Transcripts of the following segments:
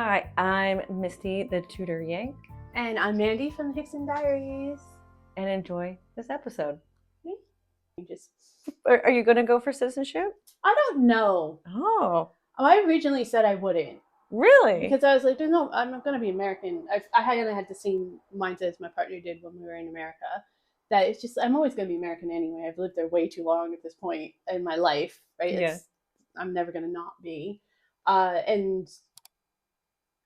Hi, I'm Misty, the Tutor Yank, And I'm Mandy from the Hickson Diaries. and enjoy this episode. Just, Are you going to go for citizenship? I don't know. Oh, I originally said I wouldn't really? because I was like, no, I'm not going to be American. I had the same mindset as my partner did when we were in America. That it's just I'm always going to be American anyway. I've lived there way too long at this point in my life, right? Yeah. I'm never going to not be. And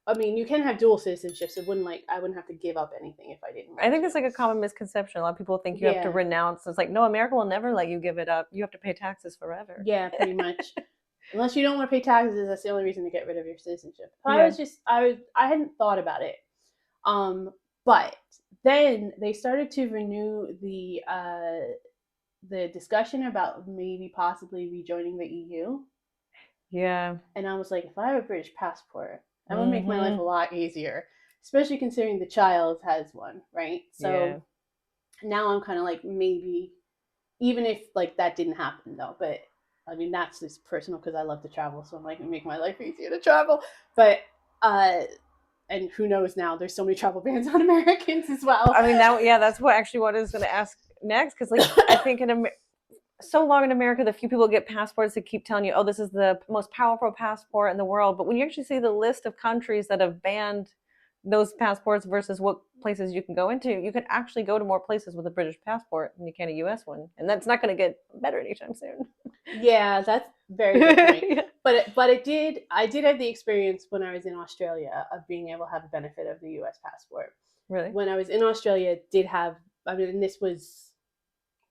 I mean, you can have dual citizenship, so I wouldn't have to give up anything if I didn't want I think to. it's like a common misconception. A lot of people think you have to renounce. It's like, no, America will never let you give it up. You have to pay taxes forever. Yeah, pretty much. Unless you don't want to pay taxes, that's the only reason to get rid of your citizenship. Yeah. I hadn't thought about it. But then they started to renew the discussion about maybe possibly rejoining the EU. Yeah. And I was like, if I have a British passport, that would make my life a lot easier, especially considering the child has one, right? So now I'm kind of like, maybe, even if like that didn't happen though, but I mean, that's just personal because I love to travel, so I'm like, make my life easier to travel. But and who knows now? There's so many travel bans on Americans as well. I mean, that's what I was going to ask next, because like I think so long in America, the few people get passports that keep telling you, oh, this is the most powerful passport in the world. But when you actually see the list of countries that have banned those passports versus what places you can go into, you can actually go to more places with a British passport than you can a US one. And that's not going to get better anytime soon. Yeah, that's very good point. Yeah. But I did have the experience when I was in Australia of being able to have the benefit of the US passport. Really? When I was in Australia, and this was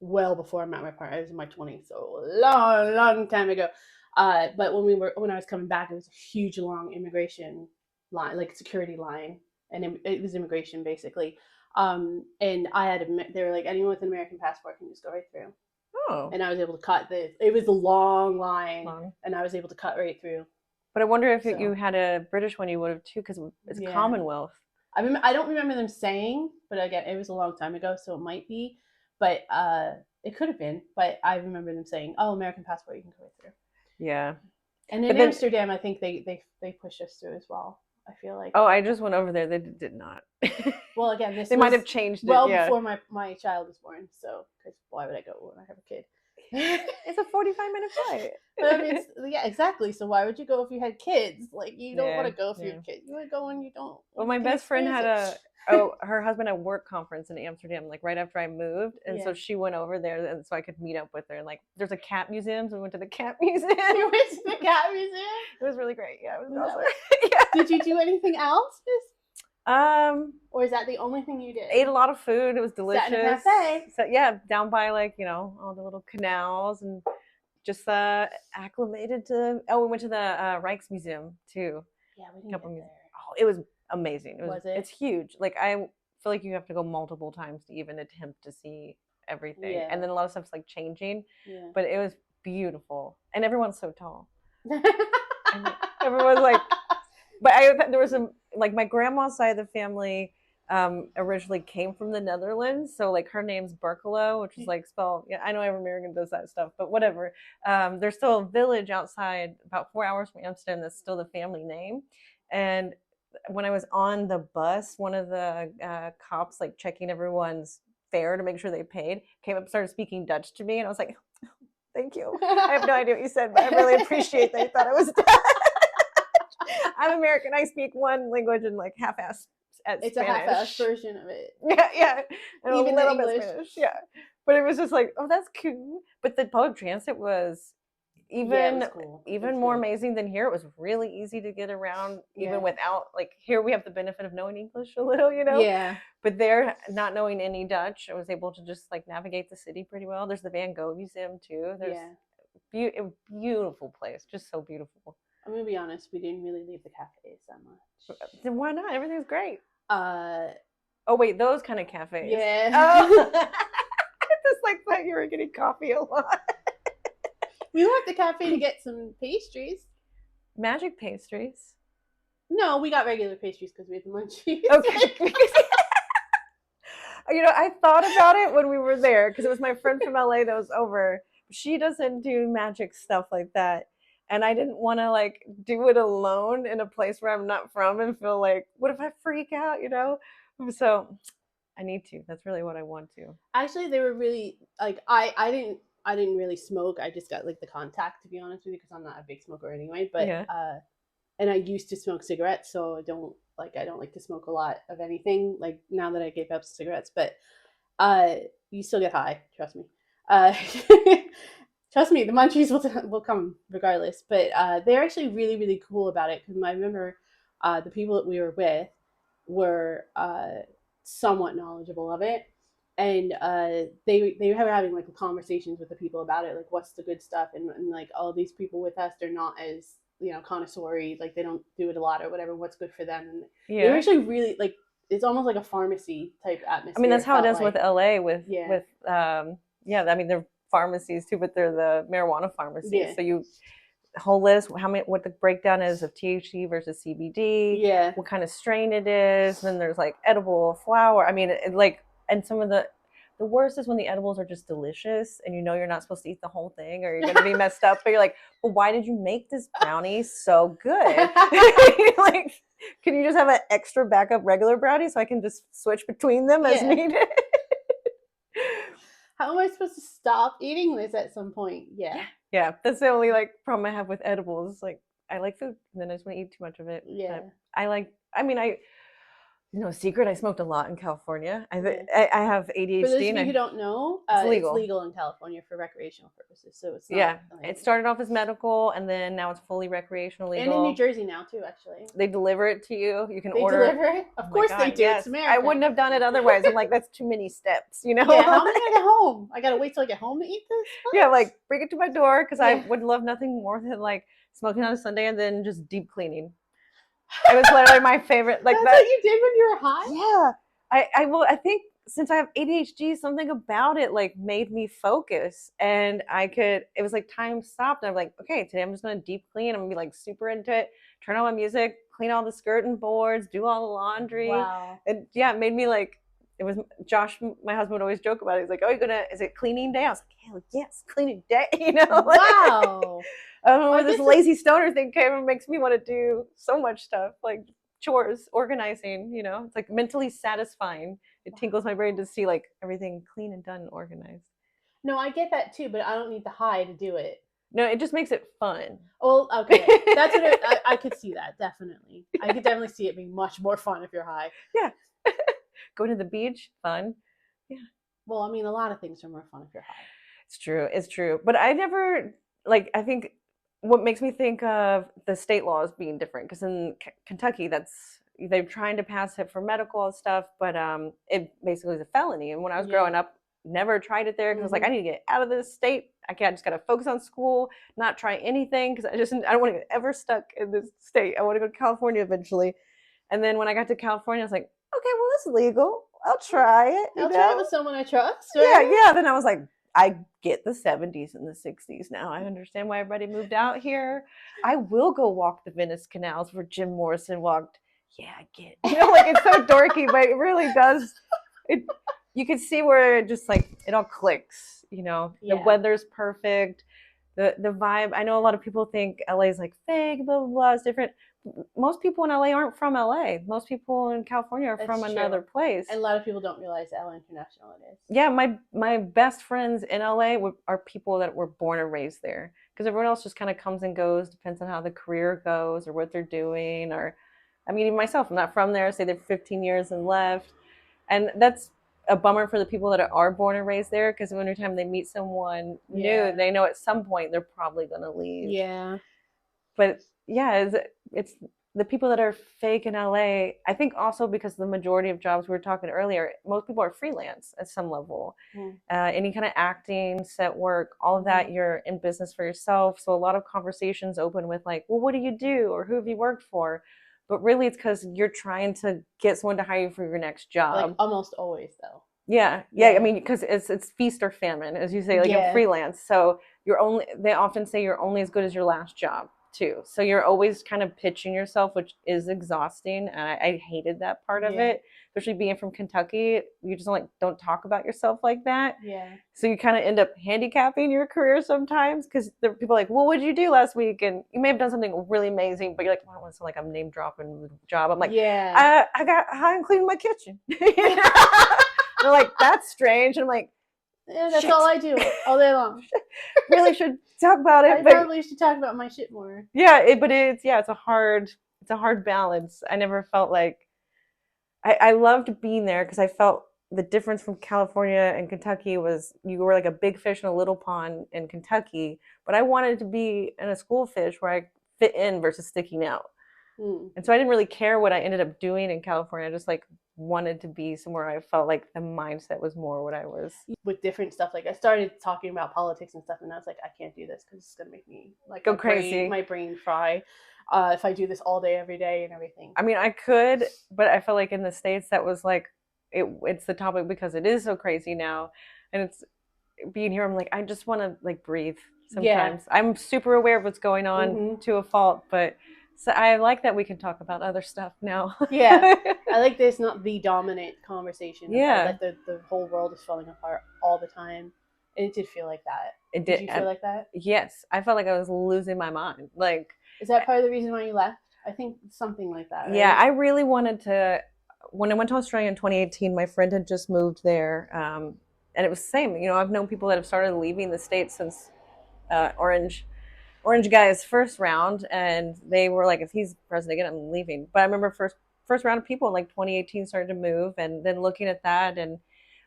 well before I met my partner. I was in my 20s, so a long time ago. But when I was coming back, it was a huge long immigration line, like security line, and it was immigration basically. And they were like, anyone with an American passport can just go right through. Oh. And I was able to cut it was a long line, and I was able to cut right through. But I wonder if you had a British one, you would have too, because it's Commonwealth. I don't remember them saying, but again, it was a long time ago, so it might be. But it could have been. But I remember them saying, "Oh, American passport, you can go right through." Yeah. And in Amsterdam, I think they pushed us through as well. I feel like. Oh, I just went over there. They did not. Well, again, they might have changed it. Well, before my child was born. So, because why would I go when I have a kid? It's a 45-minute flight. But I mean, yeah, exactly. So why would you go if you had kids? Like, you don't want to go for your kid. You want to go when you don't. Well, my best friend had her husband had a work conference in Amsterdam, like right after I moved, and so she went over there, and so I could meet up with her. And like, there's a cat museum, so we went to the cat museum. You went to the cat museum? It was really great. Yeah, it was awesome. Yeah. Did you do anything else? Or is that the only thing you did? Ate a lot of food. It was delicious. Sat in a cafe. So yeah, down by like all the little canals, and just acclimated to. Oh, we went to the Rijksmuseum too. Yeah, we didn't get there. Oh, it was amazing. Was it? It's huge. Like I feel like you have to go multiple times to even attempt to see everything. Yeah. And then a lot of stuff's like changing. Yeah. But it was beautiful, and everyone's so tall. Everyone's like. But there was like my grandma's side of the family originally came from the Netherlands. So like her name's Berkelo, which is like spelled, I know every American does that stuff, but whatever. There's still a village outside about 4 hours from Amsterdam that's still the family name. And when I was on the bus, one of the cops like checking everyone's fare to make sure they paid, came up and started speaking Dutch to me. And I was like, thank you. I have no idea what you said, but I really appreciate that you thought it was Dutch. I'm American. I speak one language and like half-ass at it's Spanish. It's a half-ass version of it. Yeah. And even the English. Spanish. Yeah. But it was just like, oh, that's cool. But the public transit was even more amazing than here. It was really easy to get around, even without, like, here we have the benefit of knowing English a little, Yeah. But there, not knowing any Dutch, I was able to just like navigate the city pretty well. There's the Van Gogh Museum too. There's a beautiful place, just so beautiful. I'm gonna be honest, we didn't really leave the cafes that much. Then why not? Everything's great. Oh wait, those kind of cafes. Yeah. Oh. I just like thought you were getting coffee a lot. We went to the cafe to get some pastries. Magic pastries? No, we got regular pastries because we had the munchies. Okay. I thought about it when we were there because it was my friend from LA that was over. She doesn't do magic stuff like that. and I didn't want to like do it alone in a place where I'm not from and feel like, what if I freak out, you know? So I need to. That's really what I want to. Actually, they were really like I didn't really smoke. I just got like the contact, to be honest with you, because I'm not a big smoker anyway. But Yeah. and I used to smoke cigarettes, so I don't like to smoke a lot of anything. Like now that I gave up cigarettes, but you still get high. Trust me. Uh, trust me, the munchies will come regardless. But they're actually really really cool about it because I remember the people that we were with were somewhat knowledgeable of it, and they were having like conversations with the people about it, like what's the good stuff, and like all these people with us, they're not as connoisseur, like they don't do it a lot or whatever. What's good for them, and they were actually really like it's almost like a pharmacy type atmosphere. I mean, that's how it is like. with LA with yeah. I mean, they're pharmacies too, but they're the marijuana pharmacies. Yeah. So you whole list, what the breakdown is of THC versus CBD, Yeah. what kind of strain it is. Then there's like edible flower. I mean, and some of the worst is when the edibles are just delicious and you know you're not supposed to eat the whole thing or you're going to be messed up. But you're like, well, why did you make this brownie so good? Like, can you just have an extra backup regular brownie so I can just switch between them as needed? How am I supposed to stop eating this at some point? Yeah, that's the only like problem I have with edibles. Like, I like food, and then I just want to eat too much of it. Yeah. But secret, I smoked a lot in California. I have ADHD. For those of you who don't know, it's legal in California for recreational purposes. So it's not, it started off as medical, and then now it's fully recreational legal. And in New Jersey now too, actually. They deliver it to you. You can order. They deliver it? Of course they do. Yes. It's America. I wouldn't have done it otherwise. I'm like, that's too many steps, you know? Yeah, how am I gonna get home? I gotta wait till I get home to eat this? What? Yeah, like bring it to my door because I would love nothing more than like smoking on a Sunday and then just deep cleaning. It was literally my favorite. Like that's what you did when you were high? Yeah. I think since I have ADHD, something about it like made me focus, and it was like time stopped. And I'm like, okay, today I'm just gonna deep clean. I'm gonna be like super into it. Turn on my music, clean all the skirting boards, do all the laundry. Wow. And yeah, it made me like. It was Josh, my husband, would always joke about it. He's like, "Oh, is it cleaning day?" I was like, "Hell yes, cleaning day." You know? Wow. I don't know where this lazy stoner thing came and makes me want to do so much stuff like chores, organizing. You know, it's like mentally satisfying. It tingles my brain to see like everything clean and done and organized. No, I get that too, but I don't need the high to do it. No, it just makes it fun. Well, okay, that's what I could see that definitely. I could definitely see it being much more fun if you're high. Yeah. Going to the beach, fun. Yeah. Well, I mean, a lot of things are more fun if you're high. It's true. But I never, I think what makes me think of the state laws being different, because in Kentucky, they're trying to pass it for medical stuff, but it basically is a felony. And when I was growing up, never tried it there because I was like, I need to get out of this state. I just got to focus on school, not try anything, because I don't want to get ever stuck in this state. I want to go to California eventually. And then when I got to California, I was like, okay, well, it's legal. I'll try it. I'll try it with someone I trust. Right? Yeah. Then I was like, I get the 70s and the 60s now. I understand why everybody moved out here. I will go walk the Venice canals where Jim Morrison walked. Yeah, I get it. You know, like it's so dorky, but it really does. You can see where it just like it all clicks. You know, the weather's perfect. The vibe. I know a lot of people think LA is like fake, blah blah blah. It's different. Most people in LA aren't from LA. Most people in California are from another place. And a lot of people don't realize how international it is. Yeah, my best friends in LA are people that were born and raised there. Because everyone else just kind of comes and goes, depends on how the career goes or what they're doing. Or, I mean, even myself, I'm not from there. Say they're 15 years and left. And that's a bummer for the people that are born and raised there. Because every time they meet someone new, they know at some point they're probably going to leave. Yeah. But yeah, it's the people that are fake in LA. I think also because the majority of jobs we were talking earlier, most people are freelance at some level. Any kind of acting, set work, all of that, you're in business for yourself. So a lot of conversations open with like, well, what do you do? Or who have you worked for? But really it's because you're trying to get someone to hire you for your next job. Like almost always though. Yeah. I mean, because it's feast or famine, as you say, like in freelance. So they often say you're only as good as your last job. too. So you're always kind of pitching yourself, which is exhausting. And I hated that part of it, especially being from Kentucky. You just don't talk about yourself like that. Yeah. So you kind of end up handicapping your career sometimes because people are like, well, what did you do last week? And you may have done something really amazing, but you're like, well, I don't want to sound like I'm name dropping the job. I'm like, yeah, I'm cleaning my kitchen. They're like, that's strange. And I'm like, yeah, that's shit. all I do all day long. Really should talk about it. I probably should talk about my shit more. Yeah, it's a hard balance. I never felt like I loved being there because I felt the difference from California and Kentucky was you were like a big fish in a little pond in Kentucky, but I wanted to be in a school fish where I fit in versus sticking out. And so I didn't really care what I ended up doing in California. I just like wanted to be somewhere I felt like the mindset was more what I was. With different stuff, like I started talking about politics and stuff, and I was like, I can't do this because it's gonna make me like go crazy, my brain fry. If I do this all day, every day, and everything. I mean, I could, but I felt like in the States that was like it's the topic because it is so crazy now, and it's being here. I'm like, I just want to like breathe. Sometimes I'm super aware of what's going on to a fault, but. So I like that we can talk about other stuff now. Yeah, I like that it's not the dominant conversation. Yeah, that the whole world is falling apart all the time, and it did feel like that. It did you feel like that? Yes, I felt like I was losing my mind. Like, is that part of the reason why you left? I think something like that. Right? Yeah, I really wanted to. When I went to Australia in 2018, my friend had just moved there, and it was the same. You know, I've known people that have started leaving the States since Orange Guy's first round, and they were like, if he's president again, I'm leaving. But I remember first round of people in like 2018 started to move, and then looking at that, and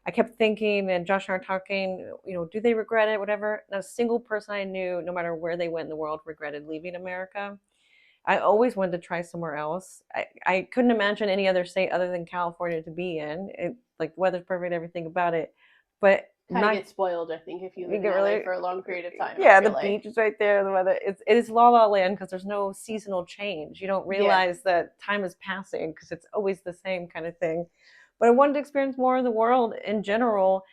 I kept thinking, and Josh and I were talking, you know, do they regret it, whatever. Not a single person I knew, no matter where they went in the world, regretted leaving America. I always wanted to try somewhere else. I couldn't imagine any other state other than California to be in. Like the weather's perfect, everything about it. But kind of get spoiled, I think, if you live in LA for a long period of time. Yeah, the beach is right there. The weather, it is la la land because there's no seasonal change. You don't realize that time is passing because it's always the same kind of thing. But I wanted to experience more of the world in general.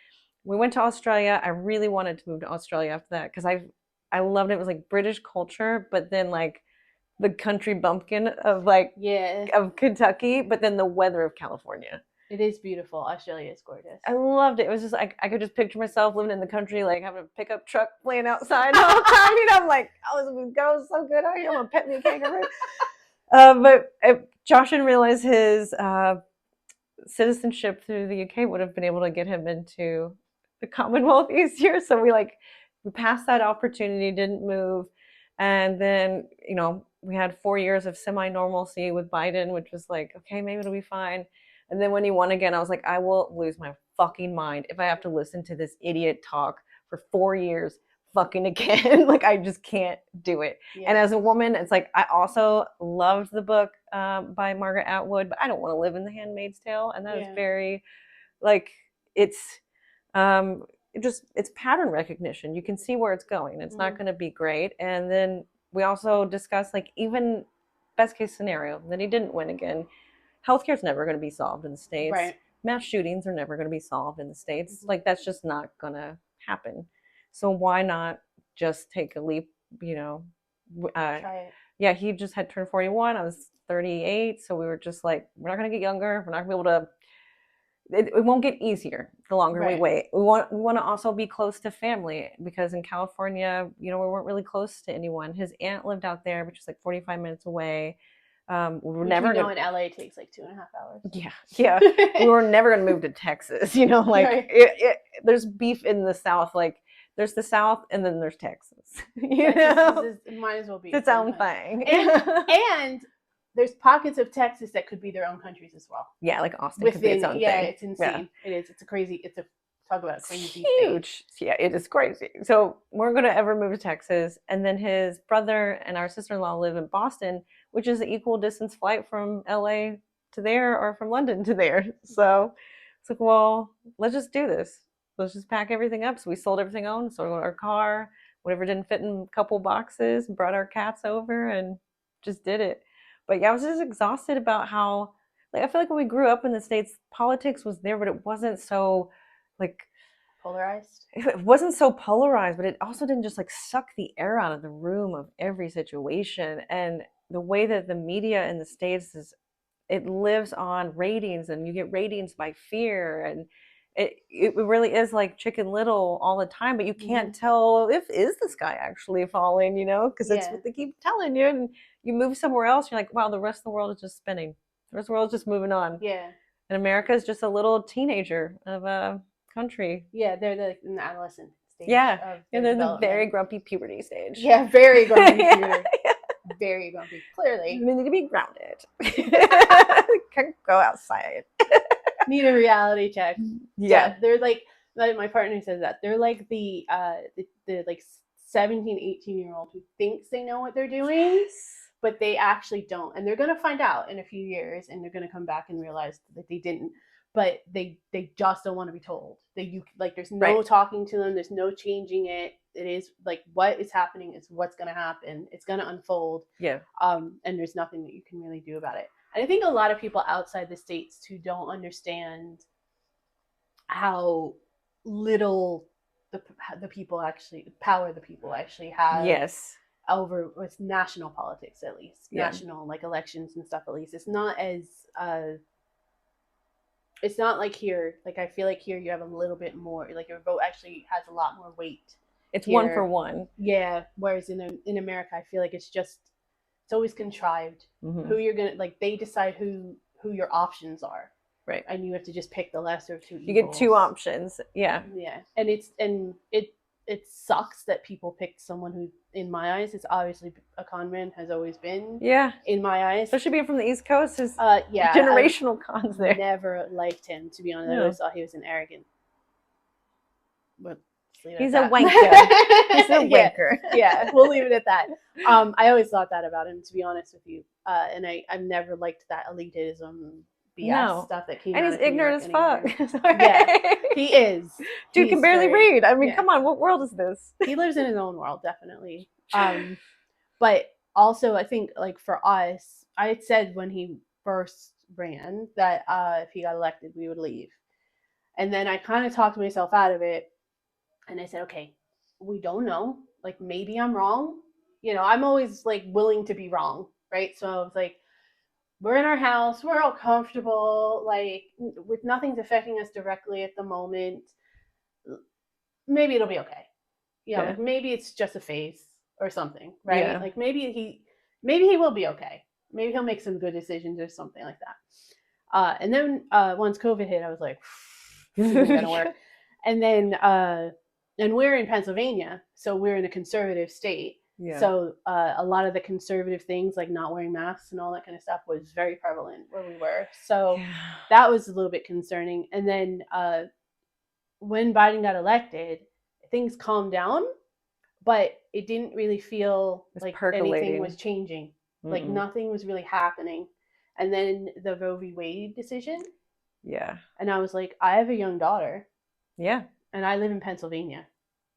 We went to Australia. I really wanted to move to Australia after that because I loved it. It was like British culture, but then like the country bumpkin of of Kentucky, but then the weather of California. It is beautiful. Australia is gorgeous. I loved it. It was just like I could just picture myself living in the country, like having a pickup truck playing outside all the time. You know, I'm like, oh, this girl's so good out here. I'm gonna pet me a kangaroo. But Josh didn't realize his citizenship through the UK would have been able to get him into the Commonwealth easier. So we passed that opportunity, didn't move, and then we had 4 years of semi-normalcy with Biden, which was like, okay, maybe it'll be fine. And then when he won again, I was like, I will lose my fucking mind if I have to listen to this idiot talk for 4 years fucking again. Like, I just can't do it. Yeah. And as a woman, it's like, I also loved the book by Margaret Atwood, but I don't want to live in The Handmaid's Tale. And that is very, like, it's pattern recognition. You can see where it's going. It's not going to be great. And then we also discussed, like, even best case scenario, that he didn't win again. Healthcare is never going to be solved in the States. Right. Mass shootings are never going to be solved in the States. Mm-hmm. Like, that's just not going to happen. So why not just take a leap, try it. Yeah, he just had turned 41. I was 38. So we were just like, we're not going to get younger. We're not going to be able to, it won't get easier the longer we wait. We want to also be close to family because in California, we weren't really close to anyone. His aunt lived out there, which is like 45 minutes away. We're never going. In LA, it takes like 2.5 hours. Yeah. We were never going to move to Texas. There's beef in the South. Like, there's the South, and then there's Texas. It might as well be its own thing. And there's pockets of Texas that could be their own countries as well. Yeah, like Austin could be its own thing. Yeah, it's insane. Yeah. It is. It's a crazy. Talk about crazy. Huge. State. Yeah, it is crazy. So we're going to ever move to Texas, and then his brother and our sister-in-law live in Boston, which is an equal distance flight from LA to there or from London to there. So it's like, well, let's just do this. Let's just pack everything up. So we sold everything owned, sold our car, whatever didn't fit in a couple boxes, brought our cats over and just did it. But yeah, I was just exhausted about how, like, I feel like when we grew up in the States, politics was there, but it wasn't so, like, Polarized. It wasn't so polarized, but it also didn't just like suck the air out of the room of every situation. And the way that the media in the States is, it lives on ratings, and you get ratings by fear, and it really is like Chicken Little all the time, but you can't tell if is the sky actually falling, because that's what they keep telling you. And you move somewhere else, you're like, wow, the rest of the world is just spinning. The rest of the world is just moving on. Yeah. And America is just a little teenager of a country. Yeah, they're in the adolescent stage. Yeah, and they're the development. very grumpy puberty stage. Yeah, very grumpy puberty. Very grumpy. Clearly, they need to be grounded. Can't go outside. Need a reality check. Yeah, they're like my partner says that they're like the like 17, 18-year-old who thinks they know what they're doing, but they actually don't, and they're gonna find out in a few years, and they're gonna come back and realize that they didn't. But they just don't want to be told. There's no talking to them. There's no changing it. It is like what is happening is what's going to happen. It's going to unfold. Yeah. And there's nothing that you can really do about it. And I think a lot of people outside the States too don't understand how little the people actually power the people actually have. Yes. Over with national politics, at least national like elections and stuff. At least it's not as. It's not like here. Like I feel like here you have a little bit more. Like your vote actually has a lot more weight. It's here. 1 for 1. Yeah. Whereas in America, I feel like it's always contrived. Mm-hmm. Who you're gonna like. They decide who your options are. Right. And you have to just pick the lesser of two evils. You get 2 options. Yeah. Yeah. And it sucks that people pick someone who, in my eyes, is obviously a con man, has always been. Yeah. In my eyes. Especially being from the East Coast, is generational cons there. Never liked him, to be honest. I always thought he was an arrogant. But he's a wanker. He's a wanker. Yeah, we'll leave it at that. I always thought that about him, to be honest with you. And I've never liked that elitism BS stuff that came out. And he's ignorant as fuck. Yeah, he is. Dude can barely read. I mean, come on, what world is this? He lives in his own world, definitely. But also, I think, like, for us, I had said when he first ran that if he got elected, we would leave. And then I kind of talked myself out of it. And I said, okay, we don't know. Like, maybe I'm wrong. I'm always, like, willing to be wrong, right? So I was like, we're in our house. We're all comfortable. Like, with nothing's affecting us directly at the moment. Maybe it'll be okay. Like maybe it's just a phase or something, right? Yeah. Like maybe he will be okay. Maybe he'll make some good decisions or something like that. And then once COVID hit, I was like, this isn't gonna work. And then and we're in Pennsylvania, so we're in a conservative state. Yeah. So a lot of the conservative things, like not wearing masks and all that kind of stuff, was very prevalent where we were. So that was a little bit concerning. And then when Biden got elected, things calmed down, but it didn't really feel like anything was changing. Mm-mm. Like nothing was really happening. And then the Roe v. Wade decision. Yeah. And I was like, I have a young daughter. Yeah. And I live in Pennsylvania,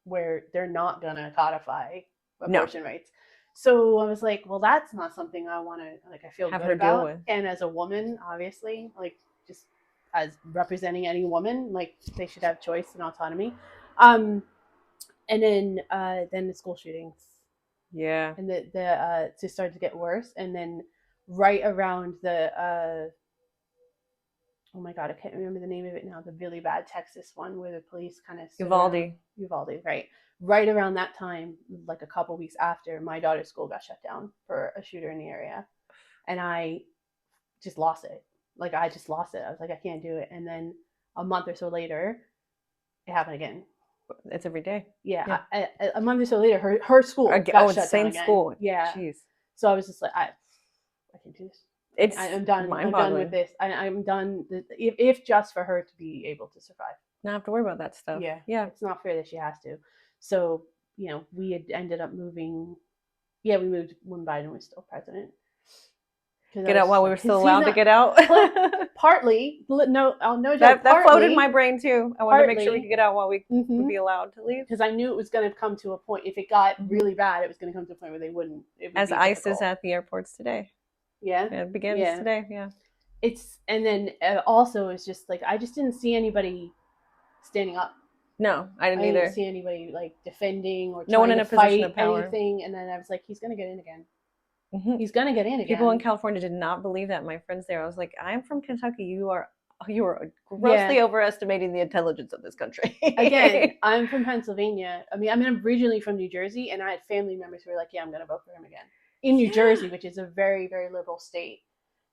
where they're not going to codify abortion rights. So I was like, well, that's not something I want to, like, I feel good about. Deal with. And as a woman, obviously, like, just as representing any woman, like, they should have choice and autonomy. And then the school shootings. Yeah. And the to start to get worse. And then right around the, oh my God, I can't remember the name of it now. The really bad Texas one where the police kind of... Uvalde, right. Right around that time, like a couple weeks after, my daughter's school got shut down for a shooter in the area. And I just lost it. Like, I just lost it. I was like, I can't do it. And then a month or so later, it happened again. It's every day. Yeah. A month or so later, her school got shut down again. Same school. Yeah. Jeez. So I was just like, I can't do this. I'm done. I'm done with this. I'm done. If just for her to be able to survive. Not have to worry about that stuff. Yeah. It's not fair that she has to. So, we had ended up moving. Yeah, we moved when Biden was still president. Get out while we were still allowed to get out? Partly. No joke. That floated in my brain too. I wanted to make sure we could get out while we would be allowed to leave. Because I knew it was going to come to a point. If it got really bad, it was going to come to a point where they wouldn't. As ICE is at the airports today. Yeah. It begins today. Yeah. And then also it's just like, I just didn't see anybody standing up. No, I I didn't didn't either. see anybody like defending or No one trying in to a position fight of power. anything. And then I was like, he's gonna get in again. Hmm. He's gonna get in People in again. California did not believe that. My friends there, I was like, I'm from Kentucky. You are Yeah. grossly overestimating the intelligence of this country. Again, I'm from Pennsylvania. I'm originally from New Jersey, and I had family members who were like, "Yeah, I'm gonna vote for him again." In New Yeah. Jersey, which is a very, very liberal state.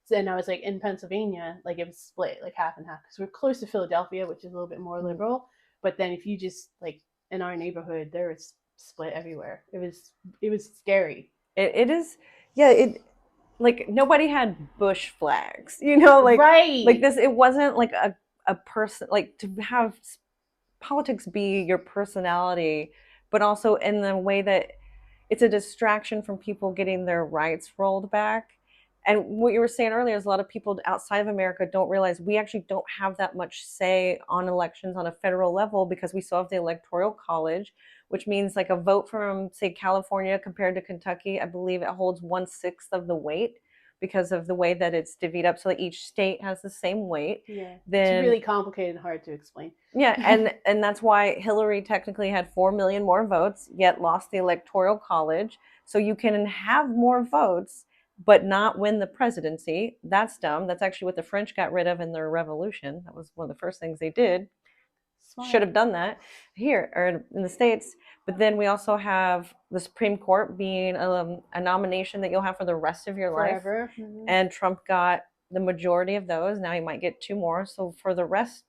So, and I was like, in Pennsylvania, like it was split, like half and half, because we're close to Philadelphia, which is a little bit more liberal. But then if you just like in our neighborhood, there was split everywhere. It was scary. It is, yeah. It like nobody had Bush flags, you know, like Right. this. It wasn't like a person like to have politics be your personality, but also in the way that it's a distraction from people getting their rights rolled back. And what you were saying earlier is a lot of people outside of America don't realize we actually don't have that much say on elections on a federal level because we still have the electoral college, which means like a vote from say California compared to Kentucky, I believe it holds 1/6 of the weight because of the way that it's divvied up so that each state has the same weight. Yeah. It's Then really complicated and hard to explain. yeah, and that's why Hillary technically had 4 million more votes, yet lost the electoral college. So you can have more votes, but not win the presidency. That's dumb. That's actually what the French got rid of in their revolution. That was one of the first things they did. Should Smart. have done that here or in the states. But then we also have the Supreme Court being a nomination that you'll have for the rest of your life. Forever. Mm-hmm. And Trump got the majority of those. Now he might get two more. So for the rest,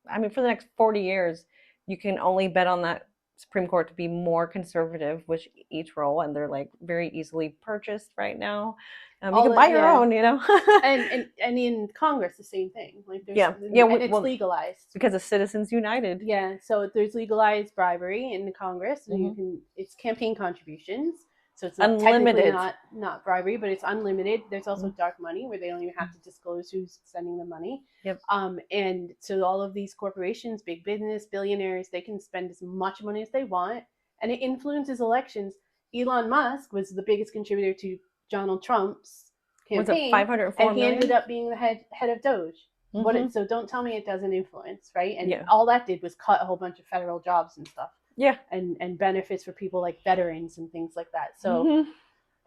I mean, for the next 40 years, you can only bet on that Supreme Court to be more conservative with each role, and they're like very easily purchased right now. You can buy your Yeah. own, you know. And in Congress, the same thing. Like there's Yeah, yeah. and it's Well, legalized. because of Citizens United. Yeah, so there's legalized bribery in the Congress. So you Mm-hmm. can it's campaign contributions. So it's technically Unlimited. not bribery, but it's unlimited. There's also Mm-hmm. dark money where they don't even have to disclose who's sending the money. Yep. And so all of these corporations, big business, billionaires, they can spend as much money as they want, and it influences elections. Elon Musk was the biggest contributor to Donald Trump's Was it campaign, 504 and he ended million? up being the head of Doge. Mm-hmm. So don't tell me it doesn't influence, right? And Yeah. all that did was cut a whole bunch of federal jobs and stuff. Yeah. And benefits for people like veterans and things like that. So Mm-hmm.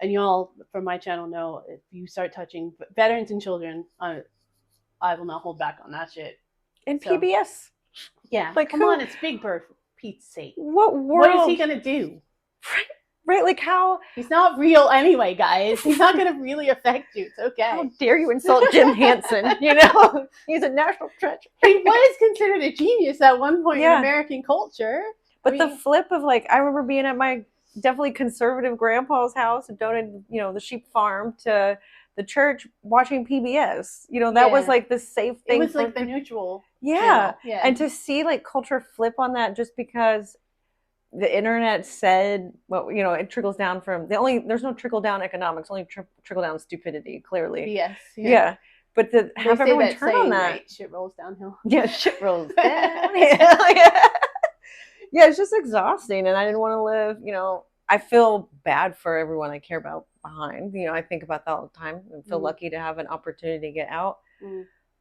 and y'all from my channel know if you start touching veterans and children, I will not hold back on that shit. And So, PBS. yeah, Like come who? on, it's Big Bird for Pete's sake. What world? What is he gonna do? Right, like how? He's not real anyway, guys. He's not gonna really affect you. It's okay. How dare you insult Jim Hansen? You know, he's a national treasure. He was considered a genius at one point in American culture. But the flip of like, I remember being at my definitely conservative grandpa's house and donated, you know, the sheep farm to the church watching PBS. You know, that was like the safe thing. It was like the neutral. Yeah. Yeah. And to see like culture flip on that just because the internet said, well, you know, it trickles down from there's no trickle down economics, only trickle down stupidity, clearly. Yes. Yeah. But to have everyone turn on that. Right? Shit rolls downhill. Yeah, shit rolls down. Yeah. Yeah, it's just exhausting. And I didn't want to live, you know, I feel bad for everyone I care about behind. You know, I think about that all the time and feel lucky to have an opportunity to get out.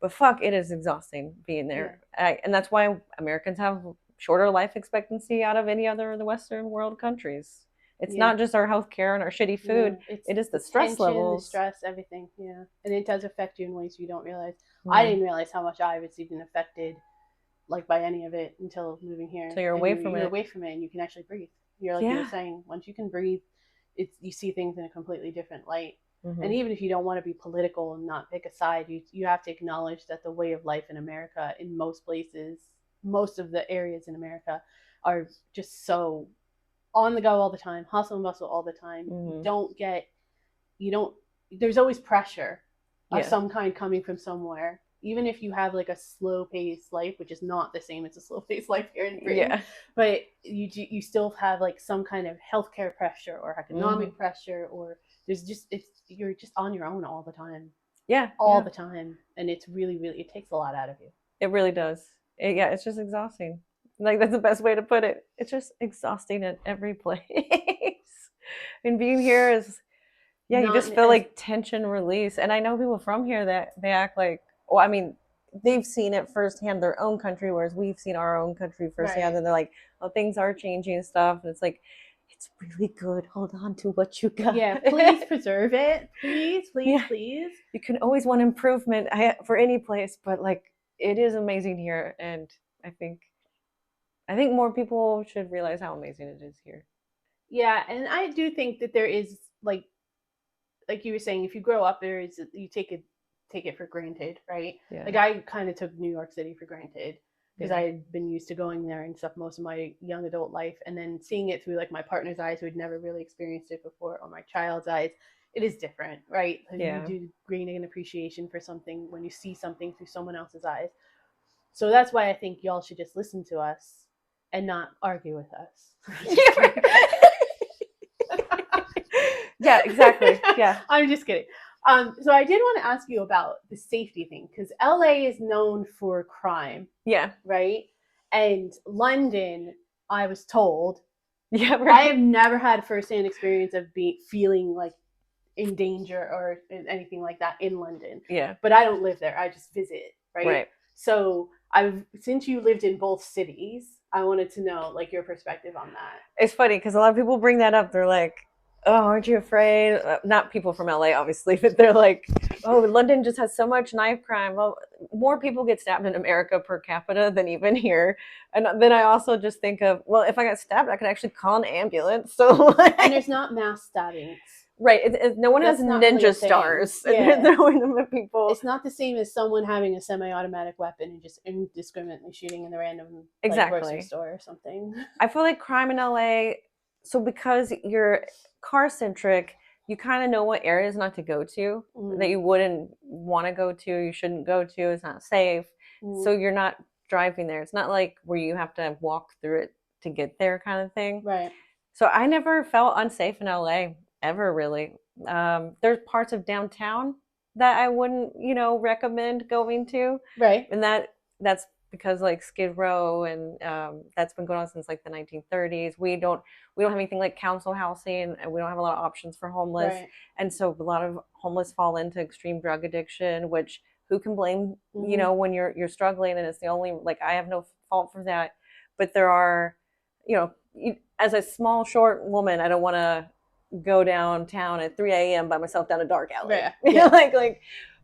But fuck, it is exhausting being there. Yeah. And that's why Americans have shorter life expectancy out of any other of the Western world countries. It's not just our healthcare and our shitty food. It is the stress tension, levels. The stress, everything. Yeah. And it does affect you in ways you don't realize. I didn't realize how much I was even affected like by any of it until moving here. So you're away from it. You're away from it and you can actually breathe. You're like you were saying, once you can breathe, you see things in a completely different light. And even if you don't want to be political and not pick a side, you have to acknowledge that the way of life in America, in most places, most of the areas in America, are just so on the go all the time, hustle and bustle all the time. There's always pressure of some kind coming from somewhere. Even if you have like a slow paced life, which is not the same as a slow paced life here in Britain, but you still have like some kind of healthcare pressure or economic pressure, or you're just on your own all the time. Yeah. All the time. And it's really, really, it takes a lot out of you. It really does. It's just exhausting. Like that's the best way to put it. It's just exhausting at every place. And being here is, you just feel like tension release. And I know people from here that they act like, well, I mean, they've seen it firsthand, their own country, whereas we've seen our own country firsthand, Right. and they're like, oh, things are changing and stuff, and it's like, it's really good. Hold on to what you got. Yeah, please preserve it. Please, please, Yeah. please. You can always want improvement for any place, but like it is amazing here, and I think more people should realize how amazing it is here. Yeah, and I do think that there is like you were saying, if you grow up there, is you take it for granted, right? Yeah. Like I kind of took New York City for granted because Yeah. I had been used to going there and stuff most of my young adult life, and then seeing it through like my partner's eyes who had never really experienced it before, or my child's eyes, it is different, right? Yeah. You do gain an appreciation for something when you see something through someone else's eyes. So that's why I think y'all should just listen to us and not argue with us. Yeah, exactly. Yeah. I'm just kidding. So I did want to ask you about the safety thing because LA is known for crime. Yeah. Right? And London, I was told, Yeah, I right. have never had firsthand experience of feeling like in danger or anything like that in London. Yeah. But I don't live there. I just visit, right? Right. So since you lived in both cities, I wanted to know like your perspective on that. It's funny because a lot of people bring that up. They're like, oh, aren't you afraid? Not people from LA, obviously, but they're like, oh, London just has so much knife crime. Well, more people get stabbed in America per capita than even here. And then I also just think of, well, if I got stabbed, I could actually call an ambulance. So, like, and there's not mass stabbings. Right. No one That's has not really ninja a thing. stars. Yeah. And they're throwing them at people. It's not the same as someone having a semi-automatic weapon and just indiscriminately shooting in the random Exactly. grocery store or something. I feel like crime in LA, so because you're car centric, you kind of know what areas not to go to that you wouldn't want to go to, you shouldn't go to, it's not safe. So you're not driving there. It's not like where you have to walk through it to get there kind of thing. Right. So I never felt unsafe in LA ever, really. There's parts of downtown that I wouldn't, recommend going to. Right. And that's because like Skid Row and that's been going on since like the 1930s. We don't have anything like council housing, and we don't have a lot of options for homeless. Right. And so a lot of homeless fall into extreme drug addiction, which who can blame, when you're struggling, and it's the only, like, I have no fault for that. But there are, as a small, short woman, I don't want to go downtown at 3 a.m. by myself down a dark alley. Yeah. Yeah.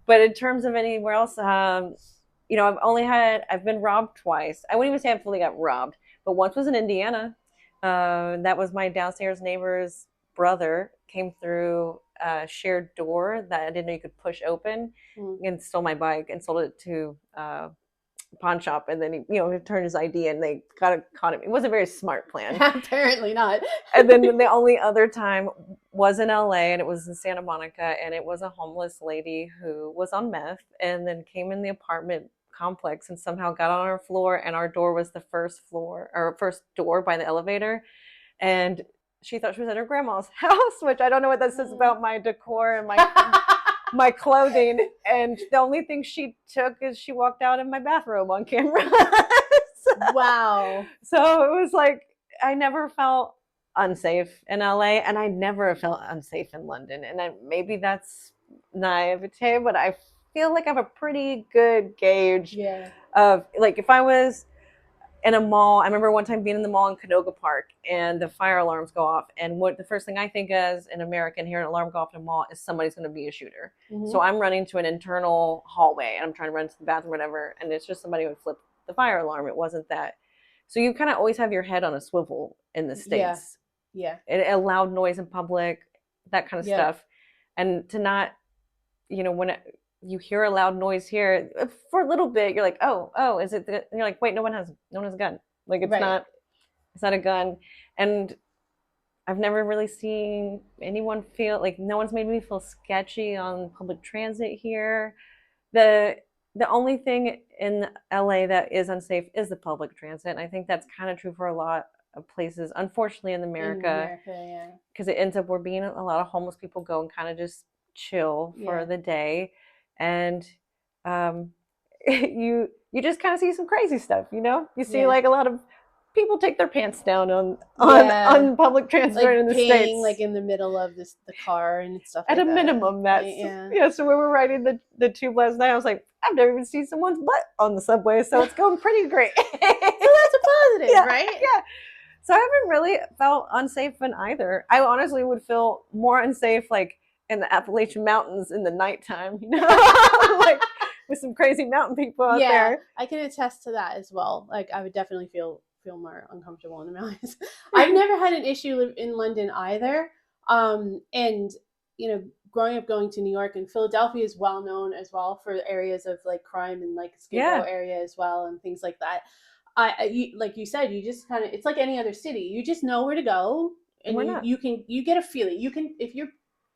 But in terms of anywhere else, I've been robbed twice. I wouldn't even say I fully got robbed, but once was in Indiana. That was my downstairs neighbor's brother came through a shared door that I didn't know you could push open and stole my bike and sold it to pawn shop, and then he turned his ID and they caught him. It wasn't a very smart plan. Apparently not. And then the only other time was in LA, and it was in Santa Monica, and it was a homeless lady who was on meth and then came in the apartment complex and somehow got on our floor, and our door was the first door by the elevator, and she thought she was at her grandma's house, which I don't know what that says about my decor and my clothing. And the only thing she took is she walked out in my bathrobe on camera. Wow. So it was like, I never felt unsafe in LA, and I never felt unsafe in London. And maybe that's naivete, but I feel like I have a pretty good gauge of, like, if I was in a mall. I remember one time being in the mall in Canoga Park, and the fire alarms go off. And what the first thing I think as an American hearing an alarm go off in a mall is somebody's going to be a shooter. So I'm running to an internal hallway, and I'm trying to run to the bathroom, whatever, and it's just somebody who would flip the fire alarm. It wasn't that. So you kind of always have your head on a swivel in the States. Yeah. It loud noise in public, that kind of stuff. And to not, when you hear a loud noise here for a little bit, you're like, oh, is it? And you're like, wait, no one has a gun. Like, it's not a gun. And I've never really seen anyone feel like, no one's made me feel sketchy on public transit here. The only thing in LA that is unsafe is the public transit. And I think that's kind of true for a lot of places, unfortunately, in America, because it ends up where being a lot of homeless people go and kind of just chill for the day. And you just kind of see some crazy stuff, you see like a lot of people take their pants down on Yeah. public transport Like in the peeing States. like in the middle of the car and stuff At like a that. minimum, that's Yeah. yeah. So we were riding the tube last night. I was like, I've never even seen someone's butt on the subway, so it's going pretty great. So that's a positive, Yeah, right? yeah. So I haven't really felt unsafe in either. I honestly would feel more unsafe like in the Appalachian Mountains in the nighttime, like with some crazy mountain people out Yeah, there. I can attest to that as well. Like I would definitely feel more uncomfortable in the mountains. I've never had an issue in London either. And you know, growing up going to New York, and Philadelphia is well known as well for areas of like crime and like Skid Row area as well and things like that. Like you said, you just kind of, it's like any other city. You just know where to go, and you get a feeling. You can, if you're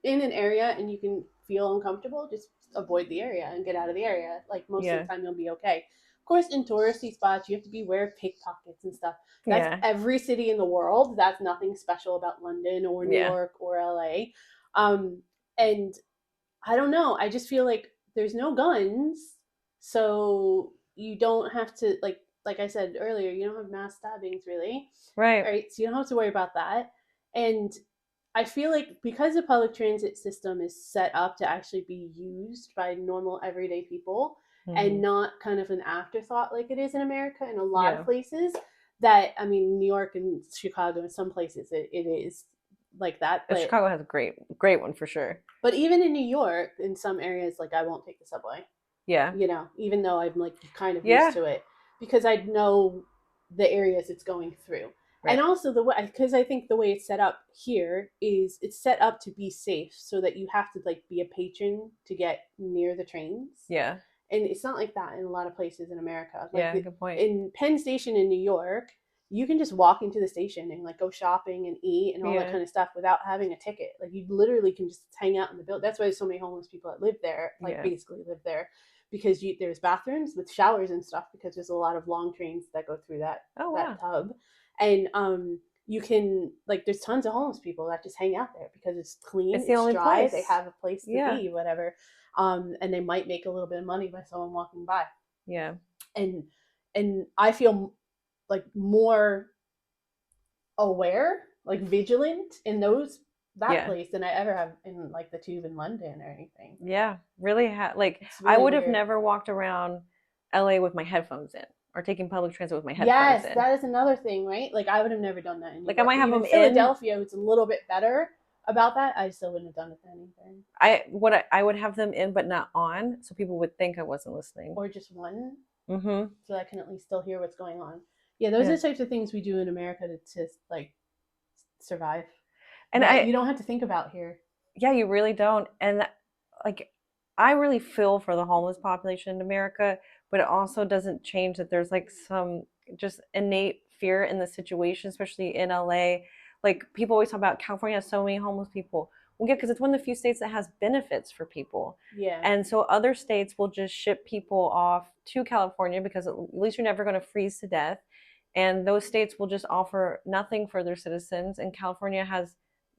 in an area and you can feel uncomfortable, just avoid the area and get out of the area. Like most of the time, you'll be okay. Of course, in touristy spots, you have to be aware of pickpockets and stuff. That's every city in the world. That's nothing special about London or New York or LA. And I don't know. I just feel like there's no guns, so you don't have to like I said earlier, you don't have mass stabbings really. Right. So you don't have to worry about that. And I feel like because the public transit system is set up to actually be used by normal everyday people and not kind of an afterthought like it is in America in a lot of places, that I mean New York and Chicago in some places it is like that. But Chicago has a great one for sure. But even in New York, in some areas, like I won't take the subway. Yeah. You know, even though I'm like kind of used to it, because I know the areas it's going through. Right. And also the way, because I think the way it's set up here is it's set up to be safe, so that you have to like be a patron to get near the trains. Yeah. And it's not like that in a lot of places in America. Like good point. In Penn Station in New York, you can just walk into the station and like go shopping and eat and all that kind of stuff without having a ticket. Like you literally can just hang out in the building. That's why there's so many homeless people that live there, like basically live there, because there's bathrooms with showers and stuff, because there's a lot of long trains that go through that tub. And you can like there's tons of homeless people that just hang out there because it's clean, it's dry, they have a place to be, whatever. And they might make a little bit of money by someone walking by. Yeah. And I feel like more aware, like vigilant in that place than I ever have in like the tube in London or anything. Yeah, really. Really I would have never walked around LA with my headphones in or taking public transit with my headphones in. Yes, that is another thing, right? Like I would have never done that in New York. I might have them in Philadelphia. It's a little bit better about that. I still wouldn't have done it anything. I would have them in, but not on, so people would think I wasn't listening. Or just one, so I can at least still hear what's going on. Yeah, those are the types of things we do in America to like survive, and you don't have to think about here. Yeah, you really don't. And like, I really feel for the homeless population in America, but it also doesn't change that there's like some just innate fear in the situation, especially in LA. Like people always talk about California has so many homeless people. Well, yeah, because it's one of the few states that has benefits for people. Yeah. And so other states will just ship people off to California because at least you're never going to freeze to death. And those states will just offer nothing for their citizens. And California has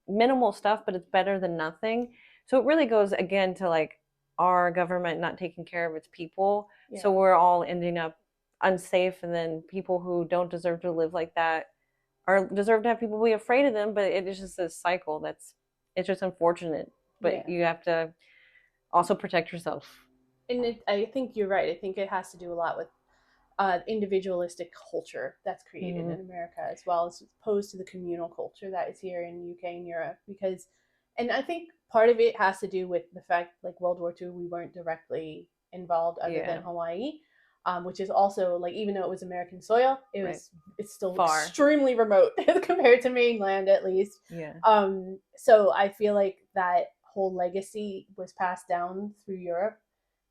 minimal stuff, but it's better than nothing. So it really goes again to like our government not taking care of its people. Yeah. So we're all ending up unsafe. And then people who don't deserve to live like that deserve to have people be afraid of them. But it is just a cycle it's just unfortunate. But you have to also protect yourself. And I think you're right. I think it has to do a lot with individualistic culture that's created in America, as well as opposed to the communal culture that is here in UK and Europe. Because, and I think part of it has to do with the fact, like World War II, we weren't directly involved other than Hawaii, which is also like, even though it was American soil, it's still far, extremely remote compared to mainland, at least. Yeah. So I feel like that whole legacy was passed down through Europe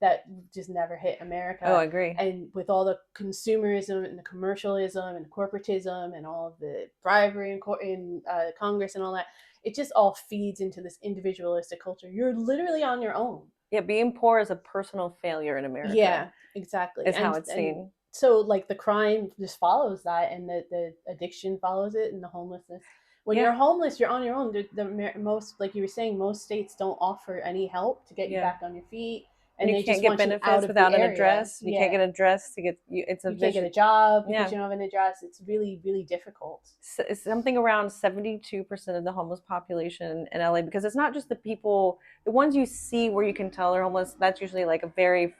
that just never hit America. Oh, I agree. And with all the consumerism and the commercialism and the corporatism and all of the bribery in Congress and all that, it just all feeds into this individualistic culture. You're literally on your own. Yeah, being poor is a personal failure in America. Yeah, exactly. Is how it's seen. So like the crime just follows that, and the addiction follows it, and the homelessness. When you're homeless, you're on your own. The most, like you were saying, most states don't offer any help to get you back on your feet And and you they can't just get want you out benefits of the without an area. address. You can't get an address to get you. It's a you can't get a vicious. job because Yeah. you don't have an address. It's really, really difficult. It's something around 72% of the homeless population in LA, because it's not just the people, the ones you see where you can tell they're homeless. That's usually like a very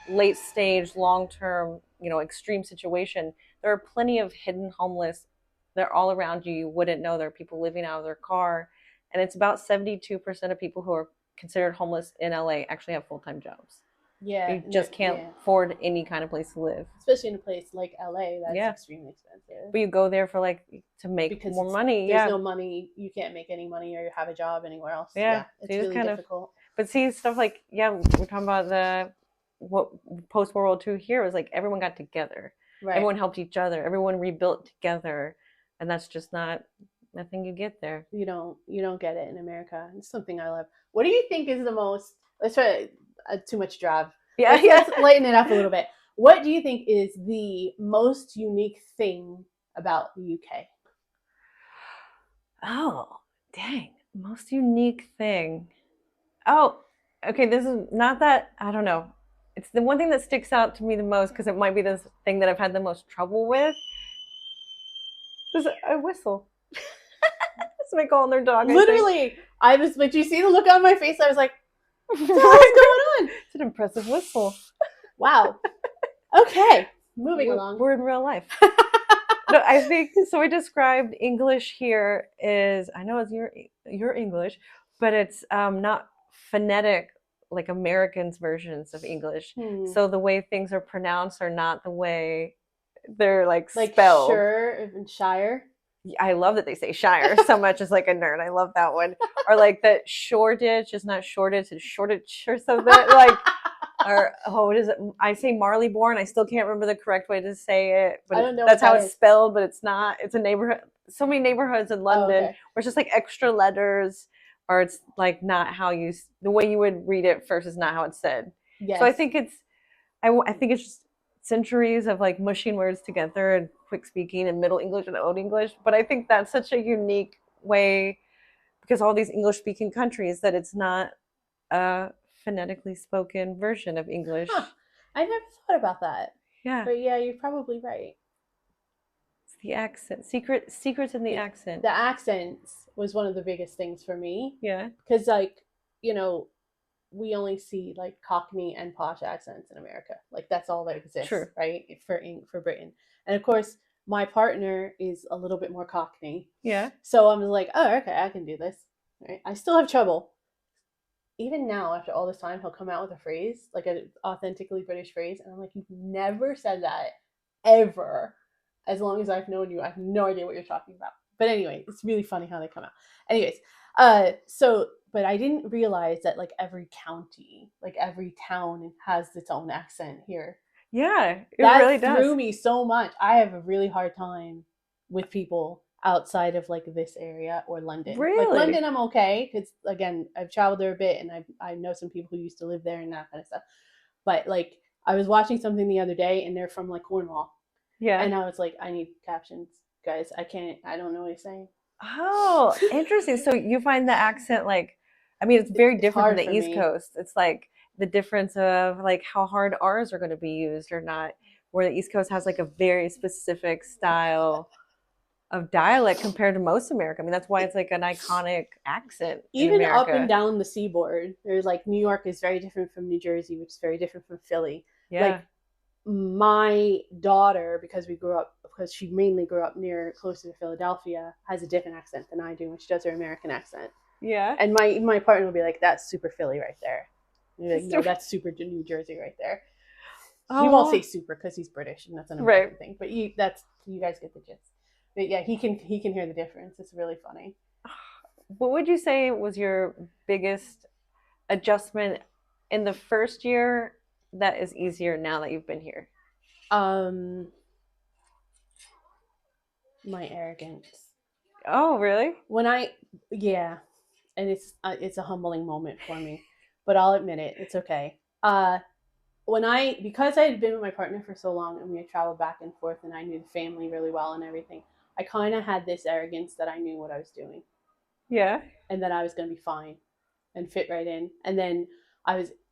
late stage, long term, extreme situation. There are plenty of hidden homeless. They're all around you. You wouldn't know. There are people living out of their car. And it's about 72% of people who are considered homeless in LA actually have full time jobs. Yeah, You just can't afford any kind of place to live. Especially in a place like LA, that's Yeah. extremely expensive. But you go there for to make because more money. There's no money. You can't make any money or have a job anywhere else. Yeah, it's really difficult. But see, stuff like, we're talking about what post World War II here was like everyone got together. Right. Everyone helped each other. Everyone rebuilt together. And that's just not nothing you get there. You don't get it in America. It's something I love. What do you think is the most, let's try too much drive. Yeah, let's lighten it up a little bit. What do you think is the most unique thing about the UK? Oh, dang. Most unique thing. Oh, okay. This is not that, I don't know. It's the one thing that sticks out to me the most because it might be the thing that I've had the most trouble with. There's a whistle. It's my golden dog. Literally, I was, but you see the look on my face? I was like, what the hell is going on? It's an impressive whistle. Wow. Okay, moving along. We're in real life. No, I think so. I described English here is, I know it's your English, but it's not phonetic like Americans' versions of English. So the way things are pronounced are not the way they're like spelled. Sure and shire. I love that they say shire so much as like a nerd. I love that one. Or like that Shoreditch is not Shoreditch, it's Shoreditch or something. Like, or what is it? I say Marylebone. I still can't remember the correct way to say it, but I don't know that's how it's spelled. But it's not. It's a neighborhood. So many neighborhoods in London where it's just like extra letters, or it's like not how the way you would read it first is not how it's said. Yes. So I think I think it's just centuries of like mushing words together and quick speaking and Middle English and Old English. But I think that's such a unique way because all these English speaking countries that it's not a phonetically spoken version of English. Huh. I never thought about that. Yeah. But yeah, you're probably right. It's the accent. Secrets in the accent. The accents was one of the biggest things for me. Yeah. Because we only see like Cockney and posh accents in America. Like that's all that exists, True. Right? For Britain. And of course, my partner is a little bit more Cockney. Yeah. So I'm like, oh, okay, I can do this. Right? I still have trouble. Even now, after all this time, he'll come out with a phrase, like an authentically British phrase, and I'm like, you've never said that ever. As long as I've known you, I have no idea what you're talking about. But anyway, it's really funny how they come out. Anyways, but I didn't realize that like every county, like every town has its own accent here. Yeah, that really threw me so much. I have a really hard time with people outside of like this area or London. Really? Like London, I'm okay because again, I've traveled there a bit and I know some people who used to live there and that kind of stuff. But like, I was watching something the other day and they're from like Cornwall. Yeah. And I was like, I need captions, guys. I don't know what he's saying. Oh, interesting. So you find the accent like, I mean, it's very different from the East Coast. It's like the difference of like how hard R's are going to be used or not, where the East Coast has like a very specific style of dialect compared to most America. I mean, that's why it's like an iconic accent. Even up and down the seaboard, there's like New York is very different from New Jersey, which is very different from Philly. Yeah. Like my daughter, because she mainly grew up closer to Philadelphia, has a different accent than I do when she does her American accent. Yeah. And my partner will be like, that's super Philly right there. And like, no, that's super New Jersey right there. He won't say super because he's British and that's an American thing. But you guys get the gist. But yeah, he can hear the difference. It's really funny. What would you say was your biggest adjustment in the first year that is easier now that you've been here? My arrogance. Oh, really? And it's a humbling moment for me, but I'll admit it. It's okay. Because I had been with my partner for so long and we had traveled back and forth and I knew the family really well and everything, I kind of had this arrogance that I knew what I was doing. Yeah. And that I was going to be fine and fit right in. And then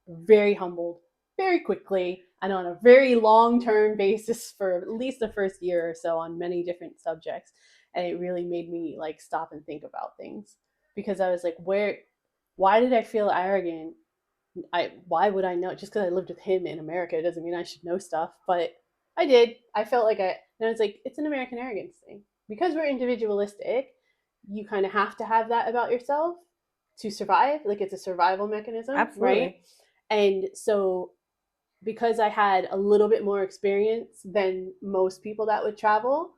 very humbled very quickly and on a very long-term basis for at least the first year or so on many different subjects. And it really made me like stop and think about things, because I was like, why did I feel arrogant? Why would I know? Just because I lived with him in America, it doesn't mean I should know stuff. But I did. I felt like and I was like, it's an American arrogance thing. Because we're individualistic, you kind of have to have that about yourself to survive. Like, it's a survival mechanism, Absolutely. right? And so, because I had a little bit more experience than most people that would travel,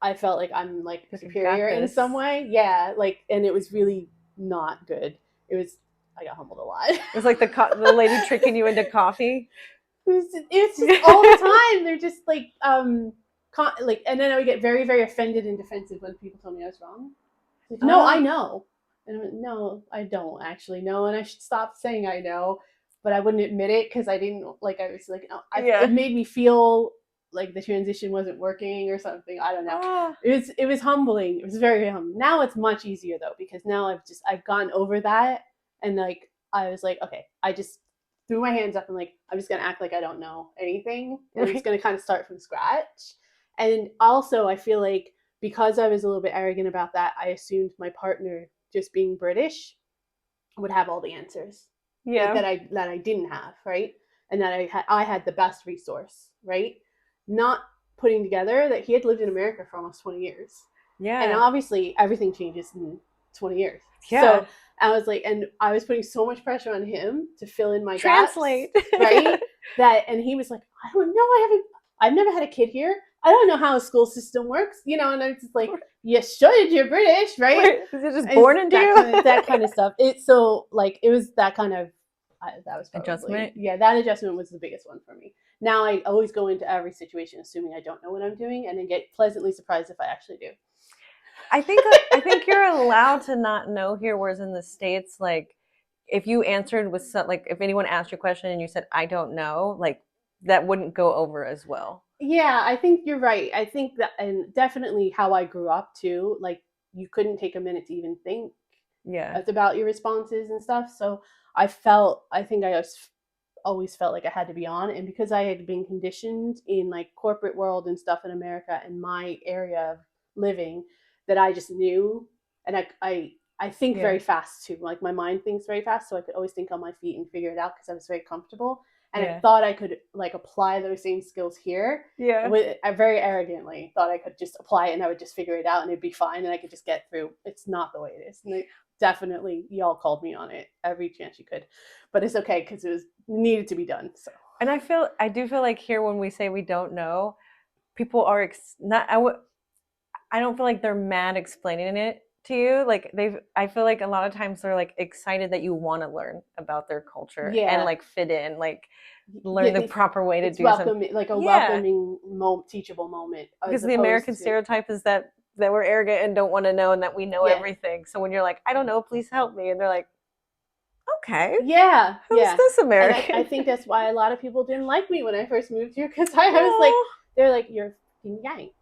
I felt like I'm like superior in some way. Yeah, like, and it was really not good. I got humbled a lot. It was like the lady tricking you into coffee. It's just all the time. They're just like, and then I would get very, very offended and defensive when people told me I was wrong. Like, no, I know. And I'm like, no, I don't actually know, and I should stop saying I know. But I wouldn't admit it because I didn't, like, I was like, no, it made me feel like the transition wasn't working or something. I don't know. It was humbling. It was very humbling. Now it's much easier though, because now I've gone over that, and like I was like, okay, I just threw my hands up and like, I'm just gonna act like I don't know anything, and I'm just gonna kind of start from scratch. And also, I feel like because I was a little bit arrogant about that, I assumed my partner, just being British, would have all the answers. Yeah. That I didn't have, right? And that I had the best resource, right? Not putting together that he had lived in America for almost 20 years. Yeah. And obviously everything changes in 20 years. Yeah. So I was like, and I was putting so much pressure on him to fill in my translate gaps, right? And he was like, I don't know, I've never had a kid here. I don't know how a school system works, and I was just like, you should, you're British, right? Is it just born into you? That kind of stuff. It was that kind of, that was probably, adjustment. Yeah, that adjustment was the biggest one for me. Now I always go into every situation assuming I don't know what I'm doing, and then get pleasantly surprised if I actually do. I think you're allowed to not know here, whereas in the States, like, if you answered with like, if anyone asked you a question and you said I don't know, like, that wouldn't go over as well. Yeah, I think you're right. I think that, and definitely how I grew up too, like, you couldn't take a minute to even think about your responses and stuff. So I think I always felt like I had to be on. And because I had been conditioned in like corporate world and stuff in America and my area of living, that I just knew. And I think very fast too. Like, my mind thinks very fast. So I could always think on my feet and figure it out because I was very comfortable. And I thought I could like apply those same skills here. Yeah. I very arrogantly thought I could just apply it and I would just figure it out and it'd be fine and I could just get through. It's not the way it is. And definitely, y'all called me on it every chance you could. But it's okay because it needed to be done. So. And I do feel like here when we say we don't know, people are I don't feel like they're mad explaining it to you. Like, I feel like a lot of times they're like excited that you want to learn about their culture and like fit in, like learn the proper way to do something. Like a welcoming, teachable moment. Because the American stereotype is that we're arrogant and don't want to know and that we know everything. So when you're like, I don't know, please help me. And they're like, okay. Yeah. Who's this American? And I think that's why a lot of people didn't like me when I first moved here. Because I was like, they're like, you're a Yank.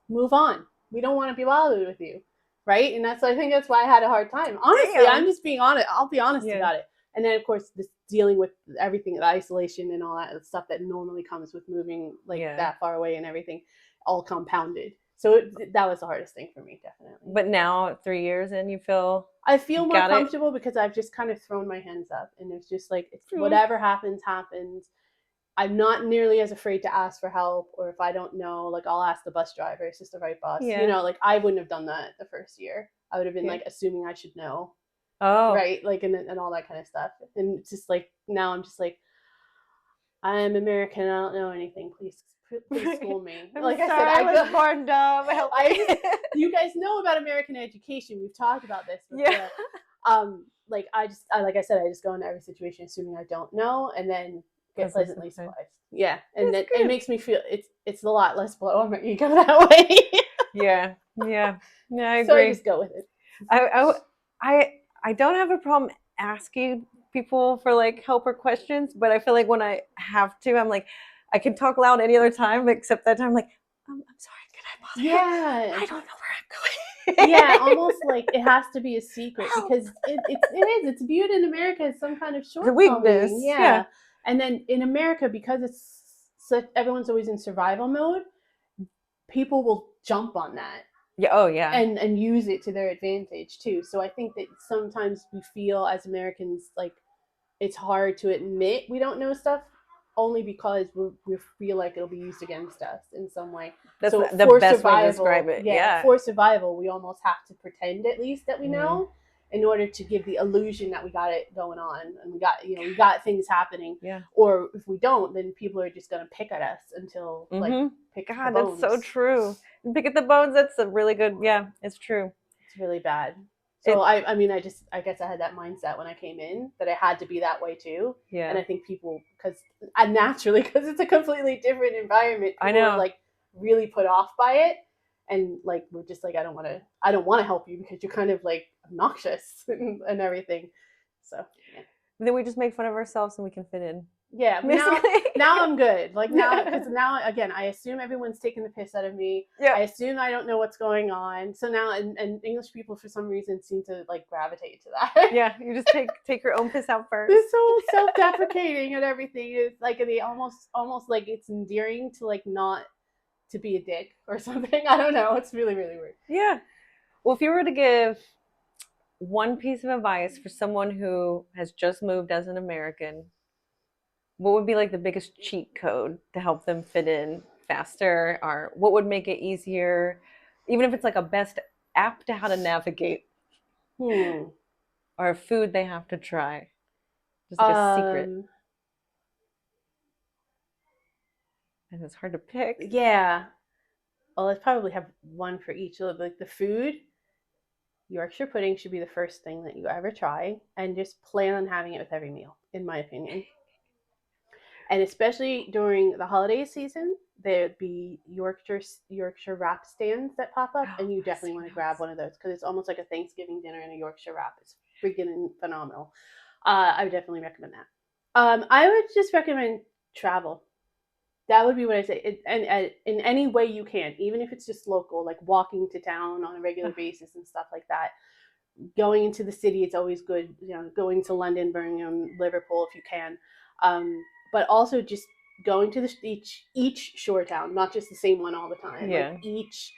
Move on. We don't want to be bothered with you. Right? And I think that's why I had a hard time. Honestly, I'm just being honest. I'll be honest about it. And then, of course, this dealing with everything, the isolation and all that stuff that normally comes with moving like that far away and everything, all compounded. So that was the hardest thing for me, definitely. But now, 3 years in, I feel more comfortable because I've just kind of thrown my hands up. And it's just like, whatever happens, happens. I'm not nearly as afraid to ask for help, or if I don't know, like, I'll ask the bus driver, is this the right bus? Like, I wouldn't have done that the first year. I would have been like assuming I should know. Oh. Right? Like, and all that kind of stuff. And it's just like, now I'm just like, I'm American, I don't know anything. Please school me. Like sorry, I said, I was born dumb. You guys know about American education. We've talked about this before. Yeah. Like I said, I just go into every situation assuming I don't know, and then get pleasantly surprised. Yeah, and then it makes me feel it's a lot less blow on my ego that way. Yeah, I agree. So I just go with it. I don't have a problem asking people for like help or questions, but I feel like when I have to, I'm like, I can talk loud any other time except that time. I'm like, I'm sorry, can I bother you? I don't know where I'm going. Yeah, almost like it has to be a secret because it's viewed in America as some kind of The shortcoming. weakness. Yeah. Yeah, and then in America, because it's such, everyone's always in survival mode, people will jump on that Yeah. Oh yeah. and use it to their advantage too. So I think that sometimes we feel as Americans like it's hard to admit we don't know stuff only because we feel like it'll be used against us in some way. That's So the for best way to describe survival, it. yeah, Yeah. for survival, we almost have to pretend at least that we Mm-hmm. know in order to give the illusion that we got it going on and we got things happening. Yeah. Or if we don't, then people are just gonna pick at us until like Mm-hmm. pick the God, that's so bones. true. And pick at the bones. That's a really good. Yeah, it's true. It's really bad. So It. I mean I guess I had that mindset when I came in that I had to be that way too. And Yeah. I think people because naturally because it's a completely different environment, I people are know. like really put off by it and like we're just like I don't want to help you because you're kind of like obnoxious and everything. So yeah. Then we just make fun of ourselves and we can fit in. Yeah, but Basically. now I'm good. Like now, because now again, I assume everyone's taking the piss out of me. Yeah. I assume I don't know what's going on. So now, and English people for some reason seem to like gravitate to that. Yeah, you just take your own piss out first. They're so self-deprecating and everything. It's like they almost like it's endearing to like not to be a dick or something. I don't know. It's really weird. Yeah. Well, if you were to give one piece of advice for someone who has just moved as an American, what would be like the biggest cheat code to help them fit in faster, or what would make it easier, even if it's like a best app to how to navigate, Hmm. or a food they have to try, just like a secret? Um. And it's hard to pick. Yeah. Well, let's probably have one for each. So, like the food, Yorkshire pudding should be the first thing that you ever try, and just plan on having it with every meal, in my opinion. And especially during the holiday season, there'd be Yorkshire wrap stands that pop up, Oh, and you I've definitely seen want to grab those. one of those because it's almost like a Thanksgiving dinner and a Yorkshire wrap. It's freaking phenomenal. I would definitely recommend that. I would just recommend travel. That would be what I say. And in any way you can, even if it's just local, like walking to town on a regular basis and stuff like that. Going into the city, it's always good. You know, going to London, Birmingham, Liverpool if you can. But also just going to each shore town, not just the same one all the time. Like Yeah, each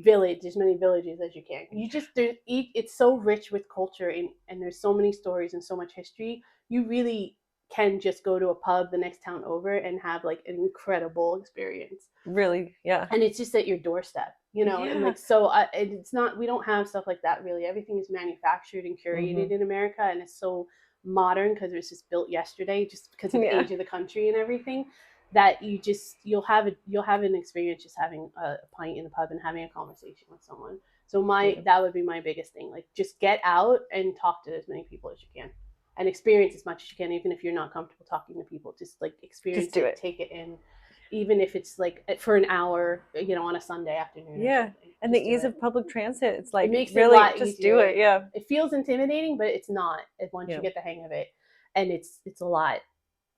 village, as many villages as you can. You just it's so rich with culture and there's so many stories and so much history. You really can just go to a pub the next town over and have like an incredible experience. really. Yeah, And it's just at your doorstep, you know. And yeah. like so it's not, we don't have stuff like that really. Everything is manufactured and curated Mm-hmm. in America, and it's so modern because it was just built yesterday just because of the Yeah, age of the country and everything, that you'll have an experience just having a pint in a pub and having a conversation with someone. So yeah. that would be my biggest thing, like just get out and talk to as many people as you can and experience as much as you can, even if you're not comfortable talking to people. Just like Just experience do it, it. take it in, even if it's like for an hour, you know, on a Sunday afternoon or Yeah, something. and the Just do ease it. of public transit. It's It like makes it a really lot just do easier. it. Yeah, It feels intimidating, but it's not once yeah, you get the hang of it. And it's a lot.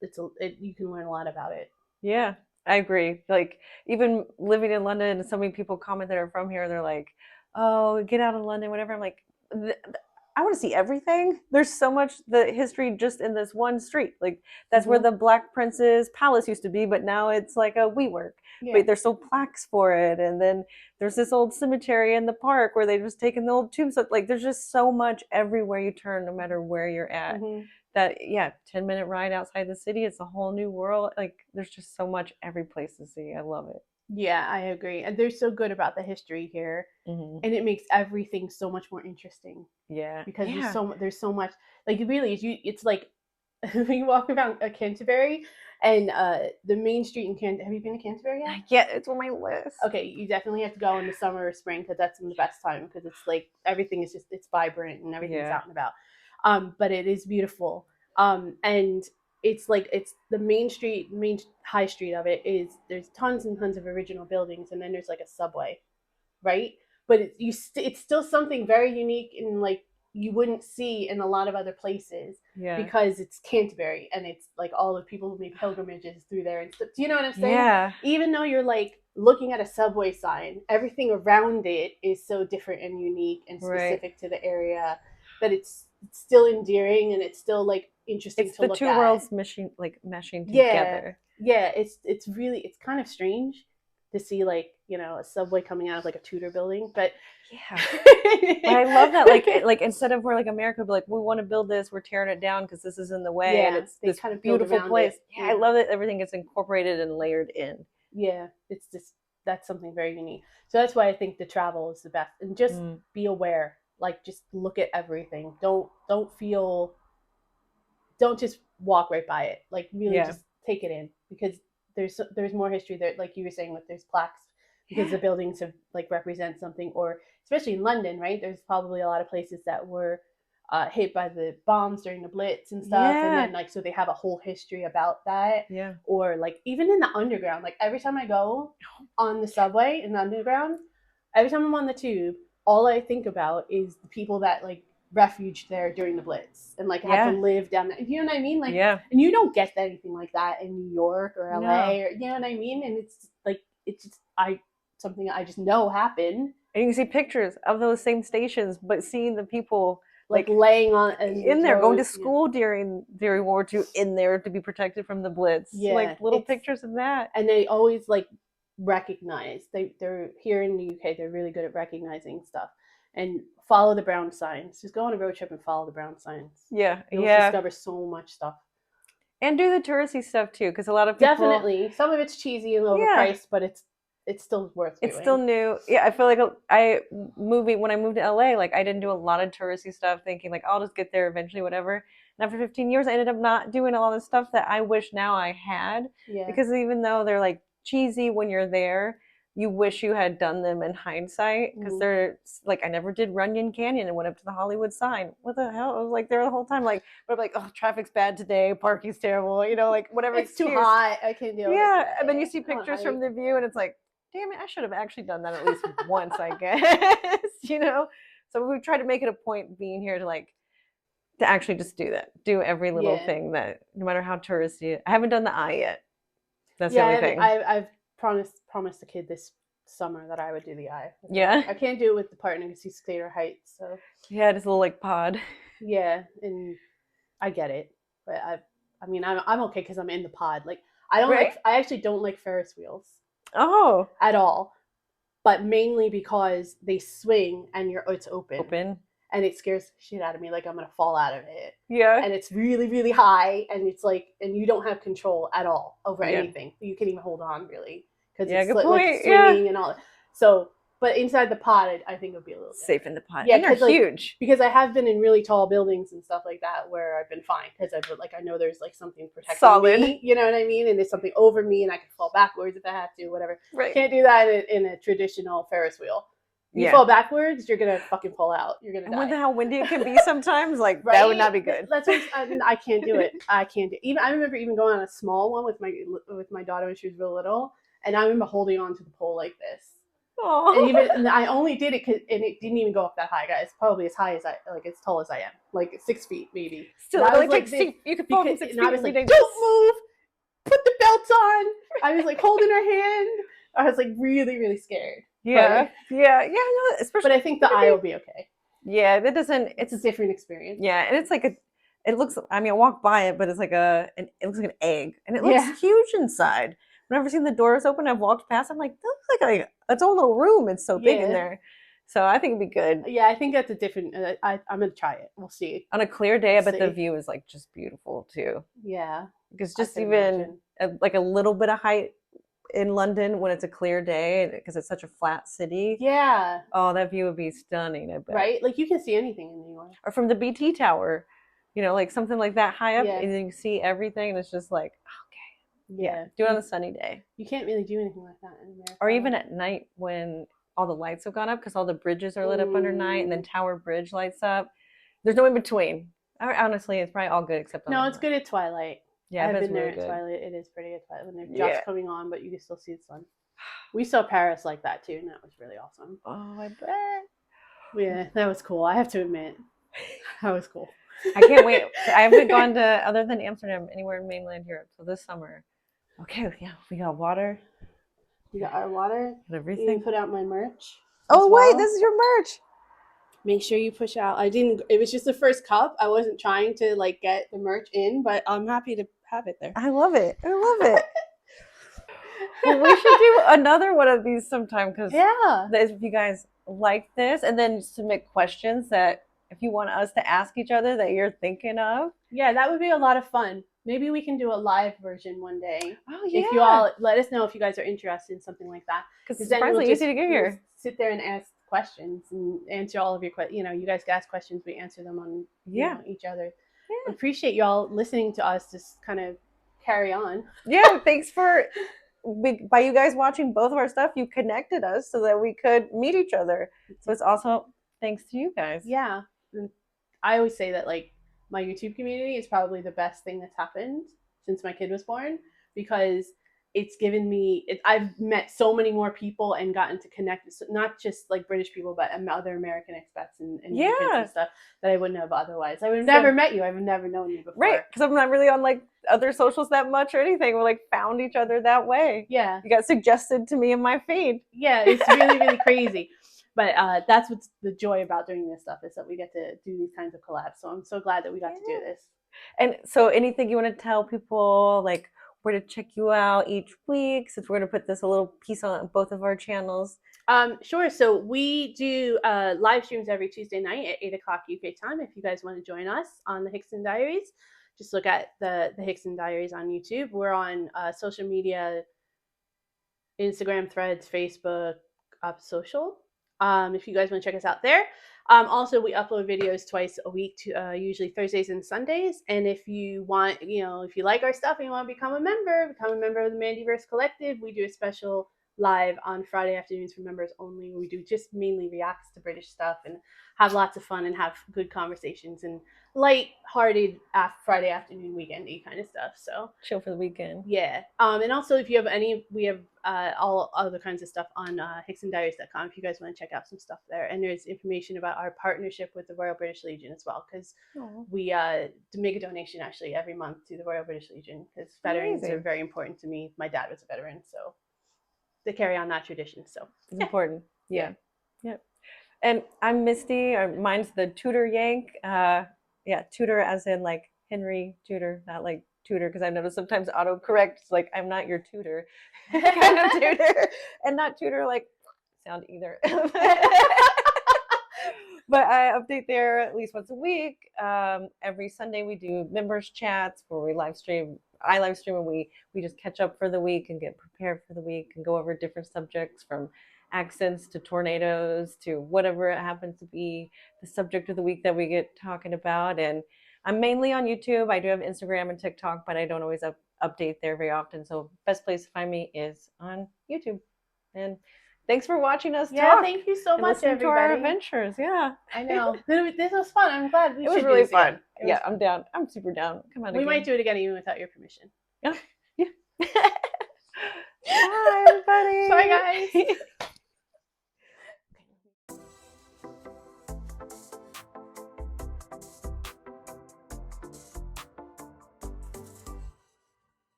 You can learn a lot about it. yeah. I agree. Like even living in London, so many people comment that are from here. They're like, "Oh, get out of London, whatever." I'm like, I want to see everything. There's so much the history just in this one street. Like that's where Mm-hmm. the Black Prince's palace used to be, but now it's like a WeWork. Yeah. But there's still plaques for it, and then there's this old cemetery in the park where they've just taken the old tombs. Like there's just so much everywhere you turn, no matter where you're at. Mm-hmm. That yeah, 10-minute ride outside the city, it's a whole new world. Like there's just so much every place to see. I love it. Yeah, I agree. And they're so good about the history here, Mm-hmm. and it makes everything so much more interesting Yeah, because yeah. there's so much. Like it really is. It's like when you walk around Canterbury and the main street in Canterbury. Have you been to Canterbury yet? Yeah, it's on my list. Okay, you definitely have to go in the summer or spring because that's the best time because it's like everything is just it's vibrant and everything's Yeah. out and about. But it is beautiful. And it's like it's the main high street of it is there's tons and tons of original buildings, and then there's like a subway, right? But it's still something very unique and like you wouldn't see in a lot of other places Yeah. because it's Canterbury and it's like all the people who make pilgrimages through there and stuff. Do you know what I'm saying? Yeah. Even though you're like looking at a subway sign, everything around it is so different and unique and specific to the area that it's still endearing and it's still like interesting It's to the look two at. worlds meshing Yeah. together. Yeah, it's really, it's kind of strange to see like, you know, a subway coming out of like a Tudor building, but yeah. But I love that, like instead of where like America would be like, we want to build this, we're tearing it down because this is in the way, and it's this kind of beautiful place. Yeah, I love that everything gets incorporated and layered in. Yeah, it's just, that's something very unique. So that's why I think the travel is the best, and just be aware. Like, just look at everything. Don't just walk right by it. Like, really, just take it in, because there's more history there. Like you were saying, with there's plaques because the buildings have like represent something, or especially in London, right? There's probably a lot of places that were hit by the bombs during the Blitz and stuff, and then like, so they have a whole history about that. Yeah. Or like even in the underground, like every time I go on the subway in the underground, every time I'm on the tube, all I think about is the people that like refuged there during the Blitz and like had to live down there. You know what I mean? Like, and you don't get anything like that in New York or LA, or you know what I mean? And it's like, it's just something I just know happened. And you can see pictures of those same stations, but seeing the people like laying on in there, going to school during World War II, in there to be protected from the Blitz. Yeah, like little pictures of that. And they always like recognize, they're here in the UK, they're really good at recognizing stuff. And follow the brown signs. Just go on a road trip and follow the brown signs. Yeah, you'll discover so much stuff. And do the touristy stuff too, because a lot of people, definitely, some of it's cheesy and overpriced, but it's still worth doing. It's still new. Yeah, I feel like when I moved to LA, like I didn't do a lot of touristy stuff, thinking like I'll just get there eventually, whatever. And after 15 years, I ended up not doing a lot of stuff that I wish now I had. Yeah. Because even though they're like cheesy when you're there, you wish you had done them in hindsight, because they're like, I never did Runyon Canyon and went up to the Hollywood sign. What the hell? I was like there the whole time, like, but I'm like, oh, traffic's bad today, parking's terrible, you know, like whatever. It's too hot, I can't deal with it. Yeah, and then you see pictures from the view, and it's like, damn it, I should have actually done that at least once, I guess, you know? So we try to make it a point being here to actually just do that. Do every little thing, that no matter how touristy. I haven't done the eye yet. That's the only thing. I've promised the kid this summer that I would do the eye. Yeah. I can't do it with the partner because he's scared of heights, so. Yeah, just a little like pod. Yeah, and I get it. But I mean, I'm okay because I'm in the pod. Like, I actually don't like Ferris wheels. Oh. At all. But mainly because they swing and it's open. And it scares the shit out of me, like I'm gonna fall out of it. Yeah. And it's really, really high, and it's like, and you don't have control at all over anything. You can't even hold on, really. Because it's like swinging and all that. So, but inside the pod, I think it would be a little safe in the pod. Yeah, and they're huge. Because I have been in really tall buildings and stuff like that where I've been fine, because I know there's like something protecting me. You know what I mean? And there's something over me, and I can fall backwards if I have to, whatever. Right. Can't do that in a traditional Ferris wheel. You fall backwards, you're gonna fucking fall out. You're gonna die. And with how windy it can be sometimes, like that would not be good. That's what I can't do it. I can't do. I remember even going on a small one with my daughter when she was real little, and I remember holding on to the pole like this. Oh. And I only did it and it didn't even go up that high, guys. Probably as high as as tall as I am, like 6 feet maybe. Still, I was like you could fall from 6 feet. And I was like, don't move. Put the belts on. I was like holding her hand. I was like really, really scared. Yeah. Yeah. No, especially. But I think the eye will be okay. Yeah, that doesn't. It's a different experience. Yeah, and it's like it looks. I mean, I walked by it, but it's like it looks like an egg, and it looks huge inside. I've never seen the doors open. I've walked past. I'm like, that looks like its own little room. It's so big in there. So I think it'd be good. Yeah, I think that's a different. I'm gonna try it. We'll see. On a clear day, I bet the view is like just beautiful too. Yeah, because just even like a little bit of height in London when it's a clear day, because it's such a flat city. Yeah. Oh, that view would be stunning, I bet. Right? Like you can see anything in New York. Or from the BT Tower, you know, like something like that high up, and you can see everything, and it's just like, okay. Yeah. Do it on a sunny day. You can't really do anything like that in America. Or even at night when all the lights have gone up, because all the bridges are lit up under night, and then Tower Bridge lights up. There's no in between. Honestly, it's probably all good except on No, it's good at twilight. Yeah, I've been there at twilight. It is pretty at twilight when they're just coming on, but you can still see the sun. We saw Paris like that too, and that was really awesome. Oh, I bet. Yeah, that was cool. I have to admit. That was cool. I can't wait. I haven't gone to, other than Amsterdam, anywhere in mainland Europe. So this summer. Okay, yeah, we got water. We got our water. Got Even everything. put out my merch. Oh, well. wait, this is your merch. Make sure you push out. I didn't. It was just the first cup. I wasn't trying to like get the merch in, but I'm happy to have it there. I love it. I love it. Well, we should do another one of these sometime because Yeah. if you guys like this, and then submit questions that if you want us to ask each other that you're thinking of. Yeah, that would be a lot of fun. Maybe we can do a live version one day. Oh, yeah. If you all let us know if you guys are interested in something like that. Because it's surprisingly easy to get here. Sit there and ask questions and answer all of your questions. You know, you guys can ask questions. We answer them on each other. Yeah. Appreciate y'all listening to us just kind of carry on. Yeah, thanks for... by you guys watching both of our stuff, you connected us so that we could meet each other. So it's also thanks to you guys. Yeah. And I always say that like my YouTube community is probably the best thing that's happened since my kid was born because it's given me, I've met so many more people and gotten to connect, not just like British people, but other American expats and kids and stuff that I wouldn't have otherwise. I would have never met you. I would have never known you before. Right, because I'm not really on like other socials that much or anything. We like found each other that way. Yeah. You got suggested to me in my feed. Yeah, it's really, really crazy. But that's what's the joy about doing this stuff is that we get to do these kinds of collabs. So I'm so glad that we got to do this. And so anything you want to tell people, like where to check you out each week, since we're going to put this a little piece on both of our channels? Sure. So we do live streams every Tuesday night at 8 o'clock UK time. If you guys want to join us on the Hickson Diaries, just look at the Hickson Diaries on YouTube. We're on social media, Instagram, Threads, Facebook, Social. If you guys want to check us out there. Also, we upload videos twice a week, usually Thursdays and Sundays. And if you want, if you like our stuff and you want to become a member of the Mandyverse Collective, we do a special live on Friday afternoons for members only. We do just mainly reacts to British stuff and have lots of fun and have good conversations and light-hearted Friday afternoon weekendy kind of stuff. So chill for the weekend. Yeah. And also if you have we have all other kinds of stuff on hicksondiaries.com if you guys want to check out some stuff there. And there's information about our partnership with the Royal British Legion as well, because we make a donation actually every month to the Royal British Legion because veterans are very important to me. My dad was a veteran, so they carry on that tradition. So it's important. Yeah. And I'm Misty. Mine's the Tudor Yank. Tudor as in like Henry Tudor, not like tutor, because I noticed sometimes autocorrect it's like I'm not your tutor kind of tutor, and not tutor like sound either. But I update there at least once a week. Every Sunday we do members chats where we live stream. I live stream and we just catch up for the week and get prepared for the week and go over different subjects from accents to tornadoes to whatever it happens to be the subject of the week that we get talking about. And I'm mainly on YouTube. I do have Instagram and TikTok, but I don't always update there very often. So best place to find me is on YouTube. And thanks for watching us talk. Thank you so much, everybody. To our adventures. Yeah. I know. This was fun. I'm glad it was really fun. Yeah, I'm down. I'm super down. Come on. We might do it again even without your permission. Yeah. Bye, everybody. Bye, guys.